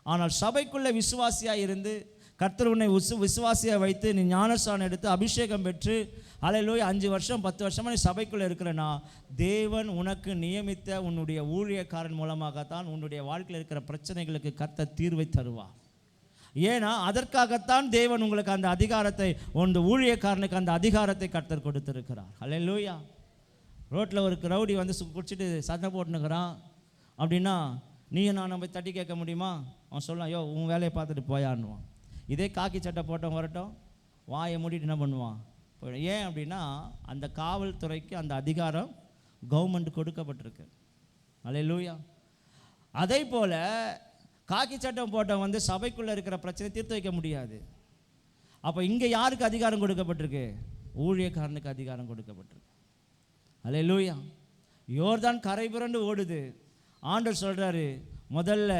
ஆனால் சபைக்குள்ளே விசுவாசியாக இருந்து கர்த்தர் உன்னை விசுவாசியாக வைத்து நீ ஞானஸ்நானம் எடுத்து அபிஷேகம் பெற்று ஹல்லேலூயா 5 வருஷம் 10 வருஷமாக நீ சபைக்குள்ளே இருக்கிறனா, தேவன் உனக்கு நியமித்த உன்னுடைய ஊழியக்காரன் மூலமாகத்தான் உன்னுடைய வாழ்க்கையில் இருக்கிற பிரச்சனைகளுக்கு கர்த்தர் தீர்வை தருவார். ஏன்னா அதற்காகத்தான் தேவன் உங்களுக்கு அந்த அதிகாரத்தை, உன் ஊழியக்காரனுக்கு அந்த அதிகாரத்தை கர்த்தர் கொடுத்திருக்கிறார். ஹல்லேலூயா. ரோட்டில் ஒரு ரவுடி வந்து குடிச்சிட்டு சண்டை போட்டுனுக்கிறான் அப்படின்னா நீயும் நான் போய் தட்டி கேட்க முடியுமா? அவன் சொல்லலாம், யோ உன் வேலையை பார்த்துட்டு போயான்னுவான். இதே காக்கி சட்டை போட்டவன் வரட்டும், வாயை மூடிட்டு என்ன பண்ணுவான்? ஏன் அப்படின்னா அந்த காவல்துறைக்கு அந்த அதிகாரம் கவர்மெண்ட் கொடுக்கப்பட்டிருக்கு. ஹல்லேலூயா. அதே போல் காக்கி சட்டம் போட்டவன் வந்து சபைக்குள்ளே இருக்கிற பிரச்சனை தீர்த்து வைக்க முடியாது. அப்போ இங்கே யாருக்கு அதிகாரம் கொடுக்கப்பட்டிருக்கு? ஊழியக்காரனுக்கு அதிகாரம் கொடுக்கப்பட்டிருக்கு. ஹல்லேலூயா. யோர்தான் கரை புரண்டு ஓடுது. ஆண்டவர் சொல்கிறாரு, முதல்ல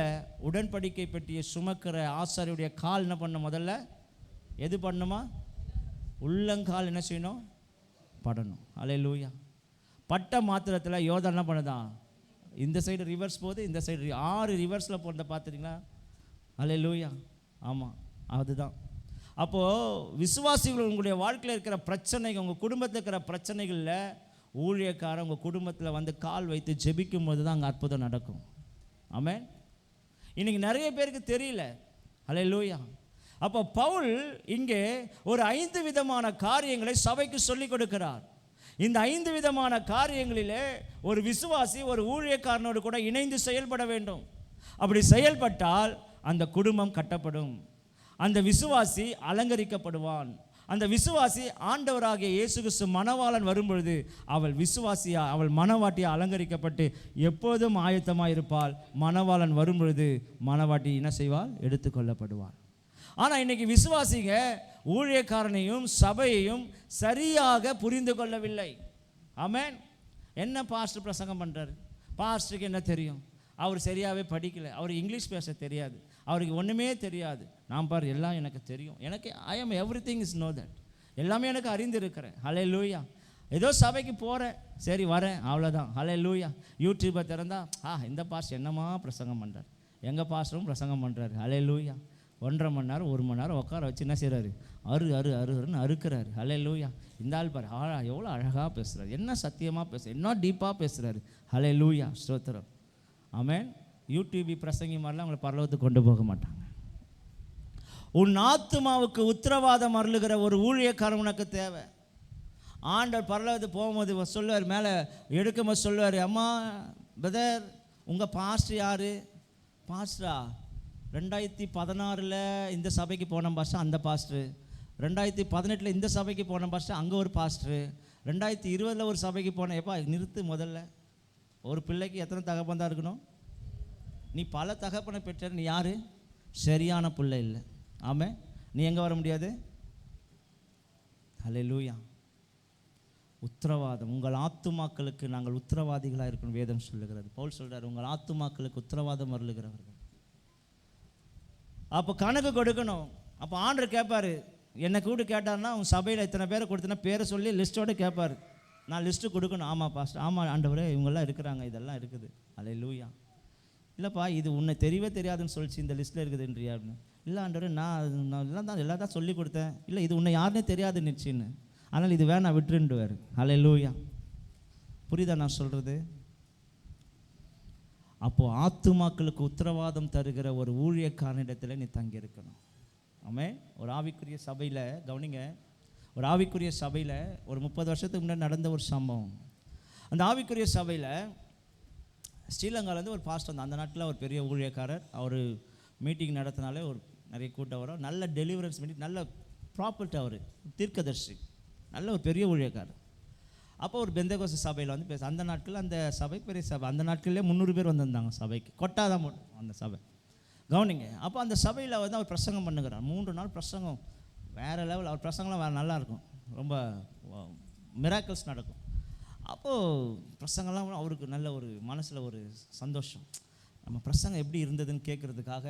உடன்படிக்கை பெட்டியை சுமக்கிற ஆசாரியுடைய கால் என்ன பண்ண, முதல்ல எது பண்ணணுமா? உள்ளங்கால் என்ன செய்யணும்? படணும். ஹல்லேலூயா. பட்ட மாத்திரத்தில் யோர்தான் என்ன பண்ணுதான்? இந்த சைடு ரிவர்ஸ் போகுது, இந்த சைடு 6 ரிவர்ஸில் போகிறத பார்த்துட்டிங்களா? ஹல்லேலூயா. ஆமாம், அதுதான். அப்போது விசுவாசிகள் உங்களுடைய வாழ்க்கையில் இருக்கிற பிரச்சனைகள், உங்கள் குடும்பத்தில் இருக்கிற பிரச்சனைகளில் ஊழியக்காரன் உங்கள் குடும்பத்தில் வந்து கால் வைத்து ஜெபிக்கும் போது தான் அங்கே அற்புதம் நடக்கும். ஆமென். இன்றைக்கி நிறைய பேருக்கு தெரியல. ஹல்லேலூயா. அப்போ பவுல் இங்கே ஒரு 5 விதமான காரியங்களை சபைக்கு சொல்லிக் கொடுக்கிறார். இந்த 5 விதமான காரியங்களிலே ஒரு விசுவாசி ஒரு ஊழியக்காரனோடு கூட இணைந்து செயல்பட வேண்டும். அப்படி செயல்பட்டால் அந்த குடும்பம் கட்டப்படும், அந்த விசுவாசி அலங்கரிக்கப்படுவான். அந்த விசுவாசி ஆண்டவராகிய இயேசு கிறிஸ்து மணவாளன் வரும்பொழுது அவள் மணவாட்டியை அலங்கரிக்கப்பட்டு எப்போதும் ஆயத்தமாக இருப்பாள். மணவாளன் வரும்பொழுது மணவாட்டி என்ன செய்வாள்? எடுத்துக்கொள்ளப்படுவாள். ஆனால் இன்றைக்கி விசுவாசிங்க ஊழியக்காரனையும் சபையையும் சரியாக புரிந்து கொள்ளவில்லை. ஆமென். என்ன பாஸ்டர் பிரசங்கம் பண்ணுறாரு, பாஸ்டருக்கு என்ன தெரியும்? அவர் சரியாகவே படிக்கலை, அவருக்கு இங்கிலீஷ் பேச தெரியாது, அவருக்கு ஒன்றுமே தெரியாது. நான் பாரு எல்லாம் எனக்கு தெரியும், எனக்கு I am everything is know that, எல்லாமே எனக்கு அறிந்திருக்கிறேன். ஹல்லேலூயா. ஏதோ சபைக்கு போகிறேன், சரி வரேன், அவ்வளோதான். ஹல்லேலூயா. யூடியூப்பை திறந்தா இந்த பாஸ்டர் என்னமா பிரசங்கம் பண்ணுறார், எங்கள் பாஸ்டரும் பிரசங்கம் பண்ணுறாரு. ஹல்லேலூயா. 1.5 மணி நேரம் 1 மணி நேரம் உட்கார வச்சு என்ன செய்கிறாரு? அருன்னு அறுக்கிறாரு. ஹல்லேலூயா. இந்த ஆள் பாரு எவ்வளோ அழகாக பேசுகிறாரு, என்ன சத்தியமாக பேசுகிறார், என்ன டீப்பாக பேசுகிறாரு. ஹல்லேலூயா. ஸ்தோத்திரம். ஆமென். யூடியூபி பிரசங்கி மாதிரிலாம் அவங்களை பரலோகத்துக்கு கொண்டு போக மாட்டாங்க. உன் ஆத்துமாவுக்கு உத்தரவாதம் அருளுகிற ஒரு ஊழியக்காரன் உனக்கு தேவை. ஆண்டவர் பரலோகத்துக்கு போகும்போது சொல்லுவார், மேலே எடுக்கும்போது சொல்லுவார், அம்மா பிரதர் உங்கள் பாஸ்டர் யார்? பாஸ்டரா? 2016 இந்த சபைக்கு போன பாஸ்டர் அந்த பாஸ்டர், 2018 இந்த சபைக்கு போன பாஸ்டர் அங்கே ஒரு பாஸ்டர், 2020 ஒரு சபைக்கு போனேன். எப்பா நிறுத்து, முதல்ல ஒரு பிள்ளைக்கு எத்தனை தகப்பன் தான் இருக்கணும்? நீ பல தகப்பனை பெற்ற, நீ யார்? சரியான பிள்ளை இல்லை. ஆமாம். நீ எங்கே வர முடியாது? ஹல்லேலூயா. உத்தரவாதம். உங்கள் ஆத்துமாக்களுக்கு நாங்கள் உத்தரவாதிகளாக இருக்கணும். வேதம் சொல்லுகிறது. பவுல் சொல்கிறார், உங்கள் ஆத்துமாக்களுக்கு உத்தரவாதம் அருளுகிறவர்கள். அப்போ கணக்கு கொடுக்கணும். அப்போ ஆண்டவர் கேட்பார், என்னை கூப்பிட்டு கேட்டார்னா, உன் சபையில் இத்தனை பேரை கொடுத்தனா பேரை சொல்லி லிஸ்ட்டோடு கேட்பார். நான் லிஸ்ட்டு கொடுக்கணும். ஆமாம் பாஸ்டர், ஆமாம் ஆண்டவரே, இவங்கெல்லாம் இருக்கிறாங்க, இதெல்லாம் இருக்குது. அல்லேலூயா. இல்லைப்பா, இது உன்னை தெரியவே தெரியாதுன்னு சொல்லிச்சு, இந்த லிஸ்ட்டில் இருக்குதுன்றியாருன்னு. இல்லை ஆண்டவரே, நான் எல்லாம் தான் சொல்லி கொடுத்தேன். இல்லை, இது உன்னை யாருன்னே தெரியாது நினச்சின்னு, ஆனால் இது வேணா விட்டுருண்டுவார். அல்லேலூயா. புரியுதா நான் சொல்கிறது? அப்போது ஆத்துமாக்களுக்கு உத்தரவாதம் தருகிற ஒரு ஊழியக்காரனிடத்தில் நீ தங்கியிருக்கணும். ஆமென். ஒரு ஆவிக்குரிய சபையில் கவனிங்க, ஒரு ஆவிக்குரிய சபையில் ஒரு 30 வருஷத்துக்கு முன்னாடி நடந்த ஒரு சம்பவம். அந்த ஆவிக்குரிய சபையில் ஸ்ரீலங்காவிலேருந்து ஒரு பாஸ்டர் வந்தார். அந்த நாட்டில் ஒரு பெரிய ஊழியக்காரர். அவர் மீட்டிங் நடத்தினாலே ஒரு நிறைய கூட்டம் வரும். நல்ல டெலிவரன்ஸ் மீட்டிங், நல்ல ப்ராப்பர்ட்டி. அவர் தீர்க்கதர்சி, நல்ல ஒரு பெரிய ஊழியக்காரர். அப்போ ஒரு பெந்தகோஸ்து சபையில் வந்து பேச, அந்த நாட்களில் அந்த சபை பெரிய சபை, அந்த நாட்களிலே 300 பேர் வந்திருந்தாங்க சபைக்கு. கொட்டாதான் அந்த சபை. கவனிங்க. அப்போ அந்த சபையில் வந்து அவர் பிரசங்கம் பண்ணுகிறார். 3 நாள் பிரசங்கம் வேறு லெவல். அவர் பிரசங்கம்லாம் வேறு நல்லாயிருக்கும், ரொம்ப மிராக்கிள்ஸ் நடக்கும். அப்போது பிரசங்கம்லாம் அவருக்கு நல்ல ஒரு மனசில் ஒரு சந்தோஷம். நம்ம பிரசங்கம் எப்படி இருந்ததுன்னு கேட்குறதுக்காக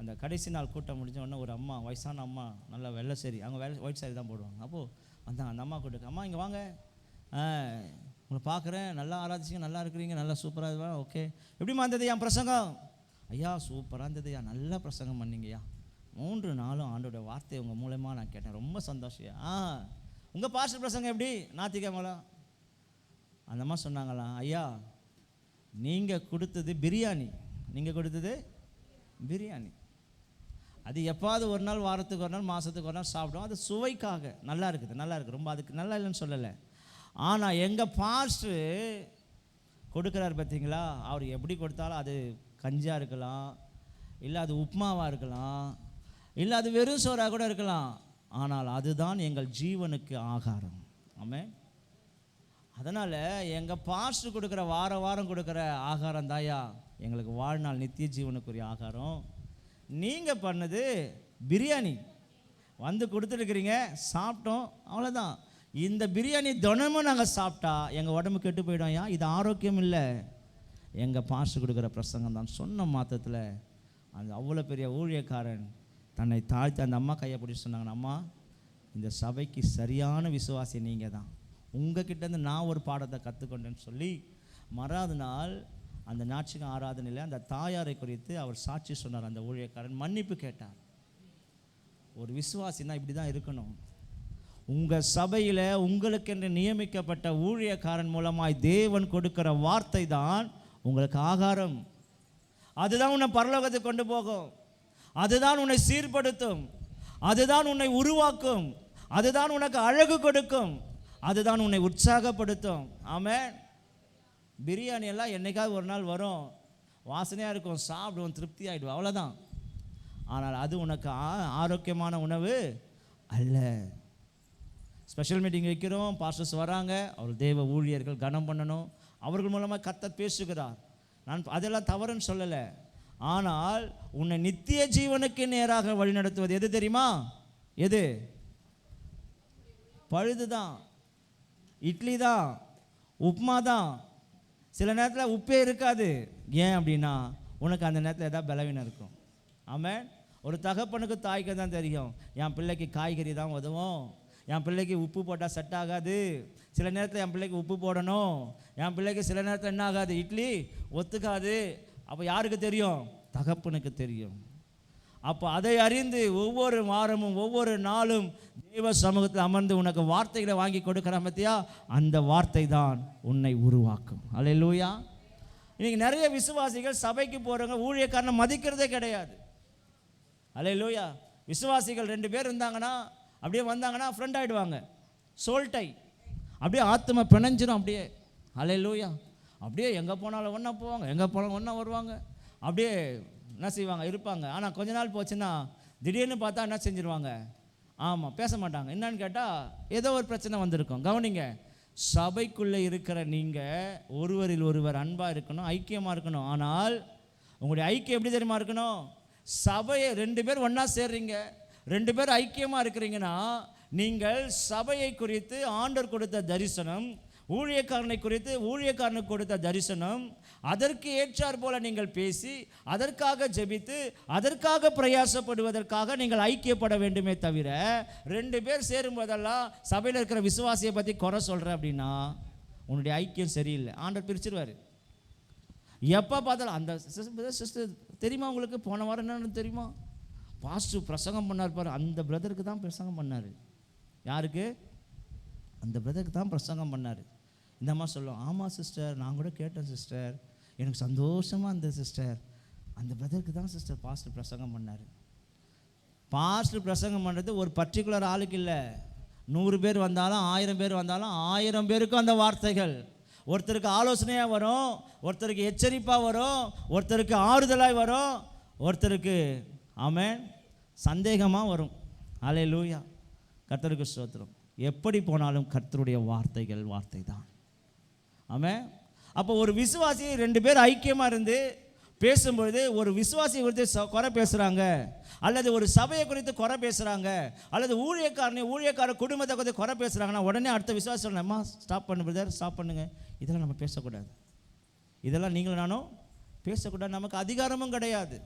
அந்த கடைசி நாள் கூட்டம் முடிஞ்ச உடனே ஒரு அம்மா, வயசான அம்மா, நல்லா வெள்ளை சரி, அவங்க ஒயிட் சாரி தான் போடுவாங்க. அப்போது வந்தாங்க. அந்த அம்மா கூட்டுக்கு, அம்மா இங்கே வாங்க, உங்களை பார்க்குறேன், நல்லா ஆராதிச்சிங்க, நல்லா இருக்கிறீங்க, நல்லா சூப்பராக இதுவா, ஓகே. எப்படிமா இருந்தது என் பிரசங்கம்? ஐயா சூப்பராக இருந்ததுயா, நல்லா பிரசங்கம் பண்ணிங்கய்யா, 3 நாளும் ஆண்டோட வார்த்தை உங்கள் மூலமாக நான் கேட்டேன், ரொம்ப சந்தோஷம். உங்கள் பாஸ்டர் பிரசங்கம் எப்படி ஞாயிற்றுக்கிழமைலாம்? அந்த அம்மா சொன்னாங்களாம், ஐயா நீங்கள் கொடுத்தது பிரியாணி, நீங்கள் கொடுத்தது பிரியாணி. அது எப்பாவது ஒரு நாள், வாரத்துக்கு ஒரு நாள், மாதத்துக்கு ஒரு நாள் சாப்பிடுவோம். அது சுவைக்காக நல்லா இருக்குது, நல்லா இருக்குது, ரொம்ப அதுக்கு நல்லா இல்லைன்னு சொல்லலை. ஆனால் எங்கள் பாஸ்டர் கொடுக்குறாரு பார்த்தீங்களா, அவர் எப்படி கொடுத்தாலும் அது கஞ்சியாக இருக்கலாம், இல்லை அது உப்புமாவாக இருக்கலாம், இல்லை அது வெறும் சோறாக கூட இருக்கலாம், ஆனால் அதுதான் எங்கள் ஜீவனுக்கு ஆகாரம். ஆமென். அதனால் எங்கள் பாஸ்டர் கொடுக்குற வாரம் கொடுக்குற ஆகாரம் தாயா எங்களுக்கு வாழ்நாள் நித்திய ஜீவனுக்குரிய ஆகாரம். நீங்கள் பண்ணது பிரியாணி வந்து கொடுத்துருக்குறீங்க, சாப்பிட்டோம், அவ்வளோதான். இந்த பிரியாணி தினமும் நாங்கள் சாப்பிட்டா எங்கள் உடம்பு கெட்டு போயிடும். ஏன்? இது ஆரோக்கியம் இல்லை, எங்கள் பாஸ்டர் கொடுக்குற பிரசங்கம் தான். சொன்ன மாத்திரத்தில் அந்த அவ்வளோ பெரிய ஊழியக்காரன் தன்னை தாழ்த்தி அந்த அம்மா கையை பிடிச்சி சொன்னாங்க, அம்மா இந்த சபைக்கு சரியான விசுவாசி நீங்கள் தான், உங்கள் கிட்டேருந்து நான் ஒரு பாடத்தை கற்றுக்கொண்டேன்னு சொல்லி மறாவது நாள் அந்த ஞாயிற்றுக்கிழமை ஆராதனையில் அந்த தாயாரை குறித்து அவர் சாட்சி சொன்னார். அந்த ஊழியக்காரன் மன்னிப்பு கேட்டார். ஒரு விசுவாசினா இப்படி தான் இருக்கணும். உங்கள் சபையில் உங்களுக்கென்று நியமிக்கப்பட்ட ஊழியக்காரன் மூலமாய் தேவன் கொடுக்கிற வார்த்தை தான் உங்களுக்கு ஆகாரம். அதுதான் உன்னை பரலோகத்துக்கு கொண்டு போகும், அதுதான் உன்னை சீர்படுத்தும், அதுதான் உன்னை உருவாக்கும், அதுதான் உனக்கு அழகு கொடுக்கும், அதுதான் உன்னை உற்சாகப்படுத்தும். ஆமென். பிரியாணி எல்லாம் என்னைக்காவது ஒரு நாள் வரும், வாசனையாக இருக்கும், சாப்பிடுவோம், திருப்தி ஆகிடுவோம், அவ்வளோதான். ஆனால் அது உனக்கு ஆரோக்கியமான உணவு அல்ல. ஸ்பெஷல் மீட்டிங் வைக்கிறோம், பாஸ்டர்ஸ் வராங்க, அவர் தேவ ஊழியர்கள் கனம் பண்ணணும், அவர்கள் மூலமாக கர்த்தர் பேசுகிறார். நான் அதெல்லாம் தவறுன்னு சொல்லலை. ஆனால் உன்னை நித்திய ஜீவனுக்கு நேராக வழிநடத்துவது எது தெரியுமா? எது? பழுது தான், இட்லி தான், உப்புமா தான். சில நேரத்தில் உப்பே இருக்காது. ஏன் அப்படின்னா உனக்கு அந்த நேரத்தில் ஏதாவது பலவீனம் இருக்கும். ஆமாம். ஒரு தகப்பனுக்கு தாய்க்கு தான் தெரியும், என் பிள்ளைக்கு காய்கறி தான் உதவும், என் பிள்ளைக்கு உப்பு போட்டால் செட் ஆகாது, சில நேரத்தில் என் பிள்ளைக்கு உப்பு போடணும், என் பிள்ளைக்கு சில நேரத்தில் என்ன ஆகாது, இட்லி ஒத்துக்காது. அப்போ யாருக்கு தெரியும்? தகப்பனுக்கு தெரியும். அப்போ அதை அறிந்து ஒவ்வொரு வாரமும் ஒவ்வொரு நாளும் தேவ சமூகத்தில் அமர்ந்து உனக்கு வார்த்தைகளை வாங்கி கொடுக்குறான் பார்த்தியா, அந்த வார்த்தை தான் உன்னை உருவாக்கும். அல்லேலூயா. இன்னைக்கு நிறைய விசுவாசிகள் சபைக்கு போகிறவங்க ஊழியக்காரனை மதிக்கிறதே கிடையாது. அல்லேலூயா. விசுவாசிகள் 2 பேர் இருந்தாங்கன்னா அப்படியே வந்தாங்கன்னா ஃப்ரெண்ட் ஆகிடுவாங்க, சோல்டை அப்படியே ஆத்மா பிணைஞ்சிடும் அப்படியே. அல்லேலூயா. அப்படியே எங்கே போனாலும் ஒன்றா போவாங்க, எங்கே போனாலும் ஒன்றா வருவாங்க, அப்படியே என்ன செய்வாங்க, இருப்பாங்க. ஆனால் கொஞ்ச நாள் போச்சுன்னா திடீர்னு பார்த்தா என்ன செஞ்சிருவாங்க, ஆமாம் பேச மாட்டாங்க. என்னன்னு கேட்டால் ஏதோ ஒரு பிரச்சனை வந்திருக்கும். கவனிங்க, சபைக்குள்ளே இருக்கிற நீங்கள் ஒருவரில் ஒருவர் அன்பாக இருக்கணும், ஐக்கியமாக இருக்கணும். ஆனால் உங்களுடைய ஐக்கியம் எப்படி தெரியுமா இருக்கணும்? சபையை 2 பேர் ஒன்றா சேர்றீங்க, 2 பேர் ஐக்கியமாக இருக்கிறீங்கன்னா நீங்கள் சபையை குறித்து ஆண்டவர் கொடுத்த தரிசனம், ஊழியக்காரனை குறித்து ஊழியக்காரனுக்கு கொடுத்த தரிசனம், அதற்கு ஏற்றார் போல நீங்கள் பேசி, அதற்காக ஜெபித்து, அதற்காக பிரயாசப்படுவதற்காக நீங்கள் ஐக்கியப்பட வேண்டுமே தவிர, 2 பேர் சேரும்போதெல்லாம் சபையில் இருக்கிற விசுவாசியை பற்றி குறை சொல்கிற அப்படின்னா உன்னுடைய ஐக்கியம் சரியில்லை. ஆண்டவர் பிரிச்சிருவார். எப்போ பார்த்தாலும் அந்த சிஸ்டர் தெரியுமா உங்களுக்கு, போன வாரம் என்னன்னு தெரியுமா, பாஸ்டர் பிரசங்கம் பண்ணார் பாரு, அந்த பிரதருக்கு தான் பிரசங்கம் பண்ணார். யாருக்கு? அந்த பிரதருக்கு தான் பிரசங்கம் பண்ணார். இந்த அம்மா சொல்லும், ஆமாம் சிஸ்டர், நான் கூட கேட்டேன் சிஸ்டர், எனக்கு சந்தோஷமாக இருந்தது சிஸ்டர், அந்த பிரதருக்கு தான் சிஸ்டர் பாஸ்டர் பிரசங்கம் பண்ணார். பாஸ்டர் பிரசங்கம் பண்ணுறது ஒரு பர்டிகுலர் ஆளுக்கு இல்லை. 100 பேர் வந்தாலும் 1000 பேர் வந்தாலும் 1000 பேருக்கும் அந்த வார்த்தைகள். ஒருத்தருக்கு ஆலோசனையாக வரும், ஒருத்தருக்கு எச்சரிப்பாக வரும், ஒருத்தருக்கு ஆறுதலாக வரும், ஒருத்தருக்கு ஆமென் சந்தேகமாக வரும். அல்லேலூயா, கர்த்தருக்கு ஸ்தோத்திரம். எப்படி போனாலும் கர்த்தருடைய வார்த்தைகள் வார்த்தை தான். ஆமென். அப்போ ஒரு விசுவாசி 2 பேர் ஐக்கியமாக இருந்து பேசும்பொழுது, ஒரு விசுவாசியை குறித்து குறை பேசுகிறாங்க, அல்லது ஒரு சபையை குறித்து குறை பேசுகிறாங்க, அல்லது ஊழியக்கார குடும்பத்தை குறித்து குறை பேசுகிறாங்கன்னா, உடனே அடுத்த விசுவாசி சொல்லணும்மா, ஸ்டாப் பண்ணு பிரதர், ஸ்டாப் பண்ணுங்க, இதெல்லாம் நம்ம பேசக்கூடாது, இதெல்லாம் நீங்களும் நானும் பேசக்கூடாது, நமக்கு அதிகாரமும் கிடையாது.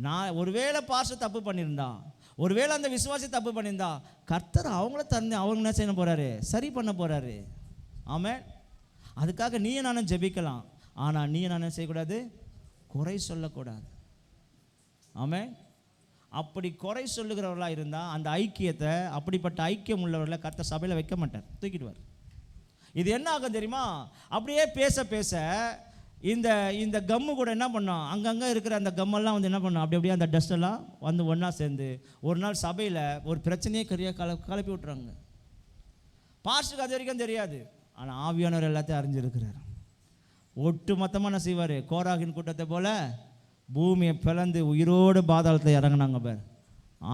நான் ஒருவேளை பாஸ்டர் தப்பு பண்ணியிருந்தான், ஒருவேளை அந்த விசுவாசி தப்பு பண்ணியிருந்தா, கர்த்தர் அவங்கள அவங்க என்ன செய்ய போகிறாரு, சரி பண்ண போகிறாரு. ஆமென். அதுக்காக நீயும் நானும் ஜெபிக்கலாம், ஆனால் நீயும் நானும் செய்யக்கூடாது, குறை சொல்லக்கூடாது. ஆமென். அப்படி குறை சொல்லுகிறவர்களாக இருந்தால் அந்த ஐக்கியத்தை, அப்படிப்பட்ட ஐக்கியம் உள்ளவர்களை கர்த்தர் சபையில் வைக்க மாட்டார், தூக்கிடுவார். இது என்ன ஆகும் தெரியுமா, அப்படியே பேச பேச இந்த கம்மு கூட என்ன பண்ணோம், அங்கங்கே இருக்கிற அந்த கம்மெல்லாம் வந்து என்ன பண்ணோம், அப்படியே அந்த டஸ்டெல்லாம் வந்து ஒன்றா சேர்ந்து ஒரு நாள் சபையில் ஒரு பிரச்சனையே கலப்பி விட்டுறாங்க. பாஸ்டருக்கு அது வரைக்கும் தெரியாது, ஆனால் ஆவியானவர் எல்லாத்தையும் அறிஞ்சிருக்கிறார். ஒட்டு மொத்தமாக என்ன செய்வார், கோராகின் கூட்டத்தை போல் பூமியை பிளந்து உயிரோடு பாதாளத்தில் இறங்கினாங்க பார்,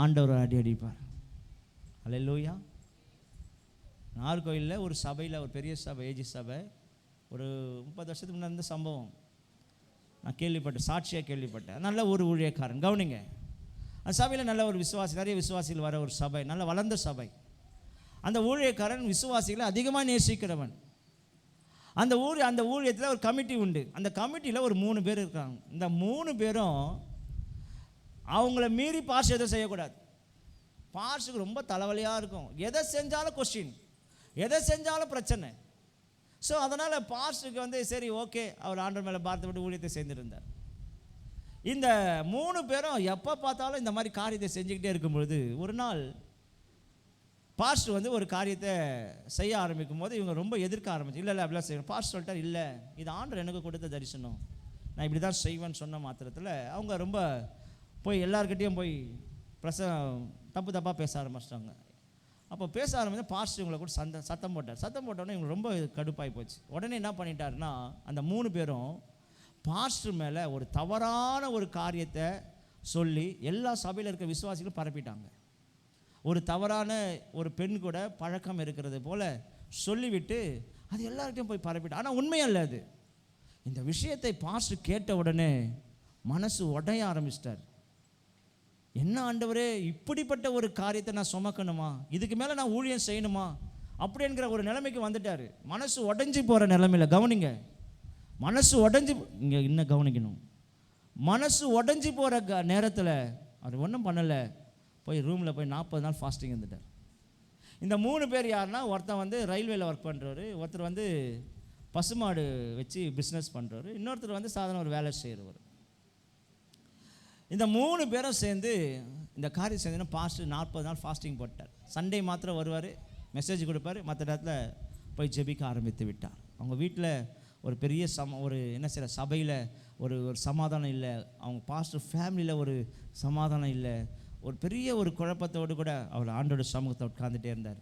ஆண்டவர் அடி அடிப்பார். அல்லேலூயா. நாகர்கோயிலில் ஒரு சபையில், ஒரு பெரிய சபை, ஏஜி சபை, ஒரு 30 வருஷத்துக்கு முன்னாடி இருந்த சம்பவம் நான் கேள்விப்பட்டேன், சாட்சியாக கேள்விப்பட்டேன். நல்ல ஒரு ஊழியக்காரன், கவனிங்க, அந்த சபையில் நல்ல ஒரு விசுவாசி, நிறைய விசுவாசிகள் வர ஒரு சபை, நல்ல வளர்ந்த சபை. அந்த ஊழியக்காரன் விசுவாசிகளை அதிகமாக நேசிக்கிறவன். அந்த ஊழியத்தில் ஒரு கமிட்டி உண்டு. அந்த கமிட்டியில் ஒரு 3 பேர் இருக்காங்க. இந்த 3 பேரும் அவங்கள மீறி பாஸ்டர் எதுவும் செய்யக்கூடாது. பாஸ்டருக்கு ரொம்ப தலைவலியாக இருக்கும், எதை செஞ்சாலும் கொஸ்டின், எதை செஞ்சாலும் பிரச்சனை. ஸோ அதனால் பாஸ்டருக்கு வந்து சரி ஓகே, அவர் ஆண்டவர் மேலே பார்த்துவிட்டு ஊழியத்தை செய்திருந்தார். இந்த 3 பேரும் எப்போ பார்த்தாலும் இந்த மாதிரி காரியத்தை செஞ்சுக்கிட்டே இருக்கும்பொழுது, ஒரு நாள் பாஸ்டர் வந்து ஒரு காரியத்தை செய்ய ஆரம்பிக்கும் போது இவங்க ரொம்ப எதிர்க்க ஆரம்பிச்சு, இல்லை அப்படிலாம் செய்யணும். பாஸ்டர் சொல்லிட்டார், இல்லை இது ஆண்டவர் எனக்கு கொடுத்த தரிசனம், நான் இப்படி தான் செய்வேன்னு சொன்ன மாத்திரத்தில் அவங்க ரொம்ப போய் எல்லார்கிட்டையும் போய் தப்பாக பேச ஆரம்பிச்சிட்டாங்க. அப்போ பேச ஆரம்பிச்சு பாஸ்டர் இவங்களை கூட சத்தம் போட்டோன்னே இவங்க ரொம்ப கடுப்பாகி போச்சு. உடனே என்ன பண்ணிட்டாருன்னா, அந்த 3 பேரும் பாஸ்டர் மேலே ஒரு தவறான ஒரு காரியத்தை சொல்லி எல்லா சபையில் இருக்க விசுவாசிகளும் பரப்பிட்டாங்க. ஒரு தவறான ஒரு பெண் கூட பழக்கம் இருக்கிறது போல் சொல்லிவிட்டு அது எல்லார்கிட்டையும் போய் பரப்பிட்டாங்க. ஆனால் உண்மையல்ல அது. இந்த விஷயத்தை பாஸ்டர் கேட்ட உடனே மனசு உடைய ஆரம்பிச்சிட்டார். என்ன ஆண்டவரே, இப்படிப்பட்ட ஒரு காரியத்தை நான் சுமக்கணுமா, இதுக்கு மேலே நான் ஊழியம் செய்யணுமா அப்படிங்கிற ஒரு நிலைமைக்கு வந்துட்டார். மனசு உடஞ்சி போகிற நிலைமையில், கவனிங்க, மனசு உடஞ்சி, இங்கே இன்னும் கவனிக்கணும், மனசு உடஞ்சி போகிற நேரத்தில் அவர் ஒன்றும் பண்ணலை, போய் ரூமில் போய் 40 நாள் ஃபாஸ்டிங் இருந்துட்டார். இந்த 3 பேர் யாருன்னா, ஒருத்தன் வந்து ரயில்வேல ஒர்க் பண்ணுறவர், ஒருத்தர் வந்து பசுமாடு வச்சு பிஸ்னஸ் பண்ணுறவர், இன்னொருத்தர் வந்து சாதாரண ஒரு வேலை செய்கிறவர். இந்த 3 பேரும் சேர்ந்து இந்த காரியம் செஞ்சு பாஸ்டர் 40 நாள் ஃபாஸ்டிங் போட்டார். சண்டே மாத்திரம் வருவார், மெசேஜ் கொடுப்பார், மற்ற இடத்துல போய் ஜெபிக்க ஆரம்பித்து விட்டார். அவங்க வீட்டில் ஒரு பெரிய ஒரு என்ன செய்கிற சபையில் ஒரு சமாதானம் இல்லை, அவங்க பாஸ்டர் ஃபேமிலியில் ஒரு சமாதானம் இல்லை, ஒரு பெரிய ஒரு குழப்பத்தோடு கூட அவர் ஆண்டோட சமூகத்தை உட்கார்ந்துட்டே இருந்தார்.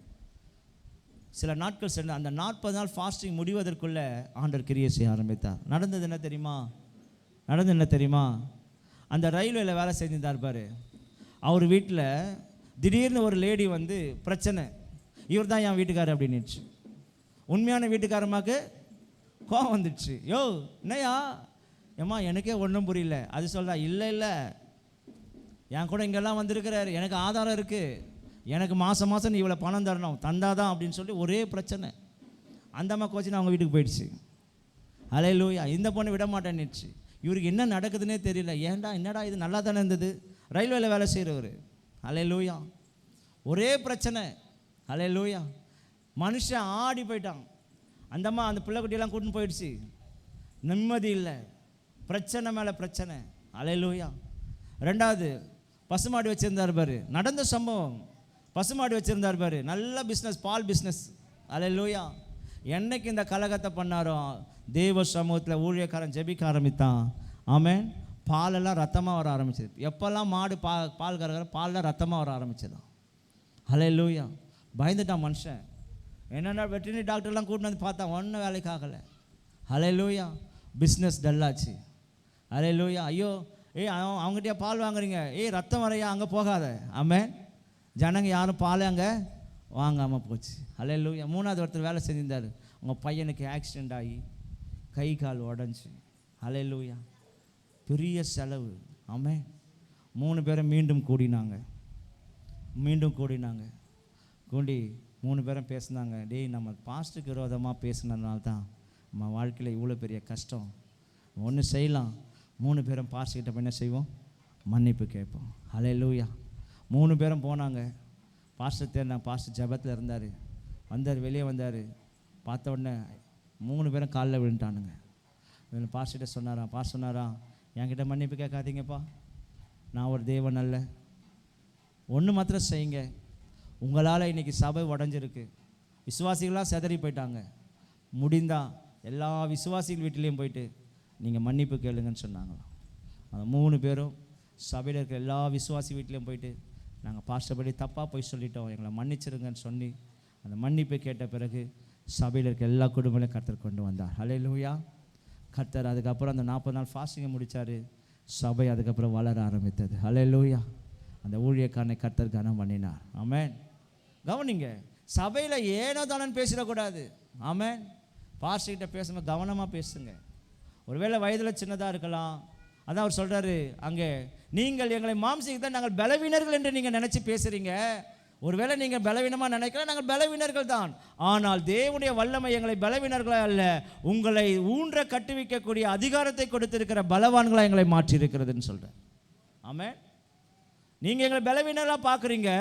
சில நாட்கள் சென்று அந்த 40 நாள் ஃபாஸ்டிங் முடிவதற்குள்ளே ஆண்டவர் கிரியை செய்ய ஆரம்பித்தார். நடந்தது என்ன தெரியுமா, அந்த ரயில்வேல வேலை செஞ்சுருந்தார் பாரு, அவர் வீட்டில் திடீர்னு ஒரு லேடி வந்து பிரச்சனை, இவர் தான் என் வீட்டுக்காரர் அப்படின்னுச்சு. உண்மையான வீட்டுக்காரமாக்கு கோவம் வந்துடுச்சு. யோ என்னையா, ஏம்மா எனக்கே ஒன்றும் புரியல. அது சொல்கிறா, இல்லை என் கூட இங்கெல்லாம் வந்திருக்கிறாரு, எனக்கு ஆதாரம் இருக்குது, எனக்கு மாதம் மாதம் நீ இவ்வளோ பணம் தரணும், தந்தாதான் அப்படின்னு சொல்லி ஒரே பிரச்சனை. அந்த அம்மா கோச்சின்னு அவங்க வீட்டுக்கு போயிடுச்சு. ஹல்லேலூயா. இந்த பொண்ணு விட மாட்டேன்னுச்சு. இவருக்கு என்ன நடக்குதுன்னே தெரியல. ஏன்டா என்னடா இது நல்லா தானே இருந்தது, ரயில்வேல வேலை செய்கிறவர். ஹல்லேலூயா. ஒரே பிரச்சனை. ஹல்லேலூயா. மனுஷன் ஆடி போயிட்டான். அந்தம்மா அந்த பிள்ளைக்குட்டியெல்லாம் கூட்டின்னு போயிடுச்சு. நிம்மதி இல்லை, பிரச்சனை மேலே பிரச்சனை. ஹல்லேலூயா. ரெண்டாவது, பசுமாடு வச்சுருந்தார் பாரு, நடந்த சம்பவம். பசுமாடு வச்சுருந்தார் பாரு, நல்ல பிஸ்னஸ், பால் பிஸ்னஸ். ஹல்லேலூயா. என்னைக்கு இந்த கலகத்தை பண்ணாரோ தேவ சமூகத்தில் ஊழியக்காரன் ஜெபிக்க ஆரம்பித்தான். ஆமென். பாலெல்லாம் ரத்தமாக வர ஆரம்பிச்சது. எப்போல்லாம் மாடு பால் கறக்கிற பாலெல்லாம் ரத்தமாக வர ஆரம்பிச்சதான். ஹல்லேலூயா. பயந்துட்டான் மனுஷன். என்னென்ன வெட்டினரி டாக்டர்லாம் கூட்டிட்டு வந்து பார்த்தா ஒன்றும் வேலைக்கு ஆகலை. ஹல்லேலூயா. பிஸ்னஸ் டல்லாச்சு. ஹல்லேலூயா. ஐயோ அவங்ககிட்டயா பால் வாங்குறீங்க, ரத்தம் வரையா, அங்கே போகாத. ஆமென். ஜனங்க யாரும் பால் அங்கே வாங்காமல் போச்சு. ஹல்லேலூயா. மூணாவது ஒருத்தர் வேலை செஞ்சிருந்தார். உங்கள் பையனுக்கு ஆக்சிடெண்ட் ஆகி கை கால் உடஞ்சி. ஹல்லேலூயா. பெரிய செலவு. ஆமென். 3 பேரும் மீண்டும் கூடினாங்க. கூடி 3 பேரும் பேசினாங்க. டேய், நம்ம பாஸ்ட்டுக்கு விரோதமாக பேசினதுனால தான் நம்ம வாழ்க்கையில் இவ்வளோ பெரிய கஷ்டம். ஒன்று செய்யலாம், 3 பேரும் பாஸ்ட்கிட்ட போய் என்ன செய்வோம், மன்னிப்பு கேட்போம். ஹல்லேலூயா. 3 பேரும் போனாங்க. பாஸ்டர் தேர்ந்தாங்க. பாஸ்டர் ஜெபத்தில் இருந்தார். வெளியே வந்தார். பார்த்த உடனே 3 பேரும் காலில் விழுந்துட்டானுங்க. பாஸ்டர்கிட்ட சொன்னாராம். பாஸ்டர் சொன்னாராம், என்கிட்ட மன்னிப்பு கேட்காதீங்கப்பா, நான் ஒரு தேவன் அல்ல. ஒன்று மாத்திரம் செய்யுங்க, உங்களால் இன்றைக்கி சபை உடஞ்சிருக்கு, விசுவாசிகளாக செதறி போயிட்டாங்க. முடிந்தா எல்லா விசுவாசிகள் வீட்டிலையும் போயிட்டு நீங்கள் மன்னிப்பு கேளுங்கன்னு சொன்னாங்களாம். அந்த 3 பேரும் சபையில் இருக்கிற எல்லா விசுவாசி வீட்லேயும் போயிட்டு, நாங்கள் பாஸ்டர் படி தப்பாக போய் சொல்லிட்டோம், எங்களை மன்னிச்சிருங்கன்னு சொல்லி அந்த மன்னிப்பை கேட்ட பிறகு சபையில் இருக்க எல்லா குடும்பங்களையும் கர்த்தர் கொண்டு வந்தார். ஹல்லேலூயா. கர்த்தர் அதுக்கப்புறம் அந்த 40 நாள் ஃபாஸ்டிங்கை முடித்தார். சபை அதுக்கப்புறம் வளர ஆரம்பித்தது. ஹல்லேலூயா. அந்த ஊழியக்காரனை கர்த்தர் கனம் பண்ணினார். ஆமென். கவனிங்க, சபையில் ஏனோ தானன்னு பேசிடக்கூடாது. ஆமென். பாஸ்டர்கிட்ட பேசும்போது கவனமாக பேசுங்க. ஒருவேளை வயதில் சின்னதாக இருக்கலாம். அதான் அவர் சொல்கிறாரு அங்கே, நீங்கள் எங்களை மாம்சீகத்தை நாங்கள் பலவீனர்கள் என்று நீங்கள் நினச்சி பேசுகிறீங்க. ஒருவேளை நீங்கள் பலவீனமாக நினைக்கலாம், நாங்கள் பலவீனர்கள் தான். ஆனால் தேவனுடைய வல்லமை எங்களை பலவீனர்களாக அல்ல, உங்களை ஊன்ற கட்டுவிக்கக்கூடிய அதிகாரத்தை கொடுத்திருக்கிற பலவான்களாக எங்களை மாற்றி இருக்கிறதுன்னு சொல்கிறேன். ஆமென். நீங்கள் எங்களை பலவீனராக பார்க்குறீங்க.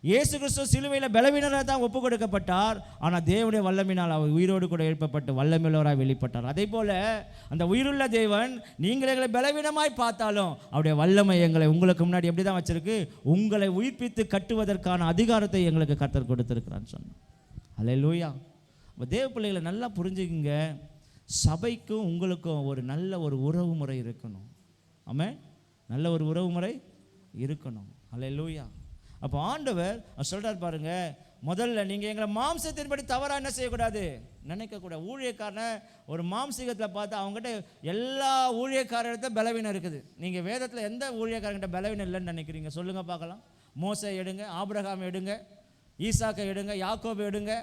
இயேசு கிறிஸ்து சிலுவையில் பலவீனராக தான் ஒப்பு கொடுக்கப்பட்டார். ஆனால் தேவனுடைய வல்லமையினால் அவர் உயிரோடு கூட எழுப்பப்பட்டு வல்லமையுள்ளவராக வெளிப்பட்டார். அதே போல் அந்த உயிருள்ள தேவன் நீங்கள் எங்களை பலவீனமாய் பார்த்தாலும் அவருடைய வல்லமை எங்களை உங்களுக்கு முன்னாடி எப்படி தான் வச்சிருக்கு, உங்களை உயிர்ப்பித்து கட்டுவதற்கான அதிகாரத்தை எங்களுக்கு கர்த்தர் கொடுத்துருக்கிறான்னு சொன்னோம். ஹல்லேலூயா. இப்போ தேவ பிள்ளைகளை நல்லா புரிஞ்சுக்குங்க. சபைக்கும் உங்களுக்கும் ஒரு நல்ல ஒரு உறவு முறை இருக்கணும். ஆமென். நல்ல ஒரு உறவு முறை இருக்கணும். ஹல்லேலூயா. அப்போ ஆண்டவர் சொல்கிறார் பாருங்க, முதல்ல நீங்கள் எங்களை மாம்சத்தின்படி தவறாக என்ன செய்யக்கூடாது, நினைக்கக்கூடாது. ஊழியக்காரனை ஒரு மாம்சீகத்தில் பார்த்து அவங்ககிட்ட எல்லா ஊழியக்காரர்கிட்ட பலவீனம் இருக்குது. நீங்கள் வேதத்தில் எந்த ஊழியக்காரங்கிட்ட பலவீனம் இல்லைன்னு நினைக்கிறீங்க சொல்லுங்கள் பார்க்கலாம். மோசே எடுங்க, ஆபிரகாம் எடுங்க, ஈசாக்கை எடுங்க, யாக்கோபு எடுங்க,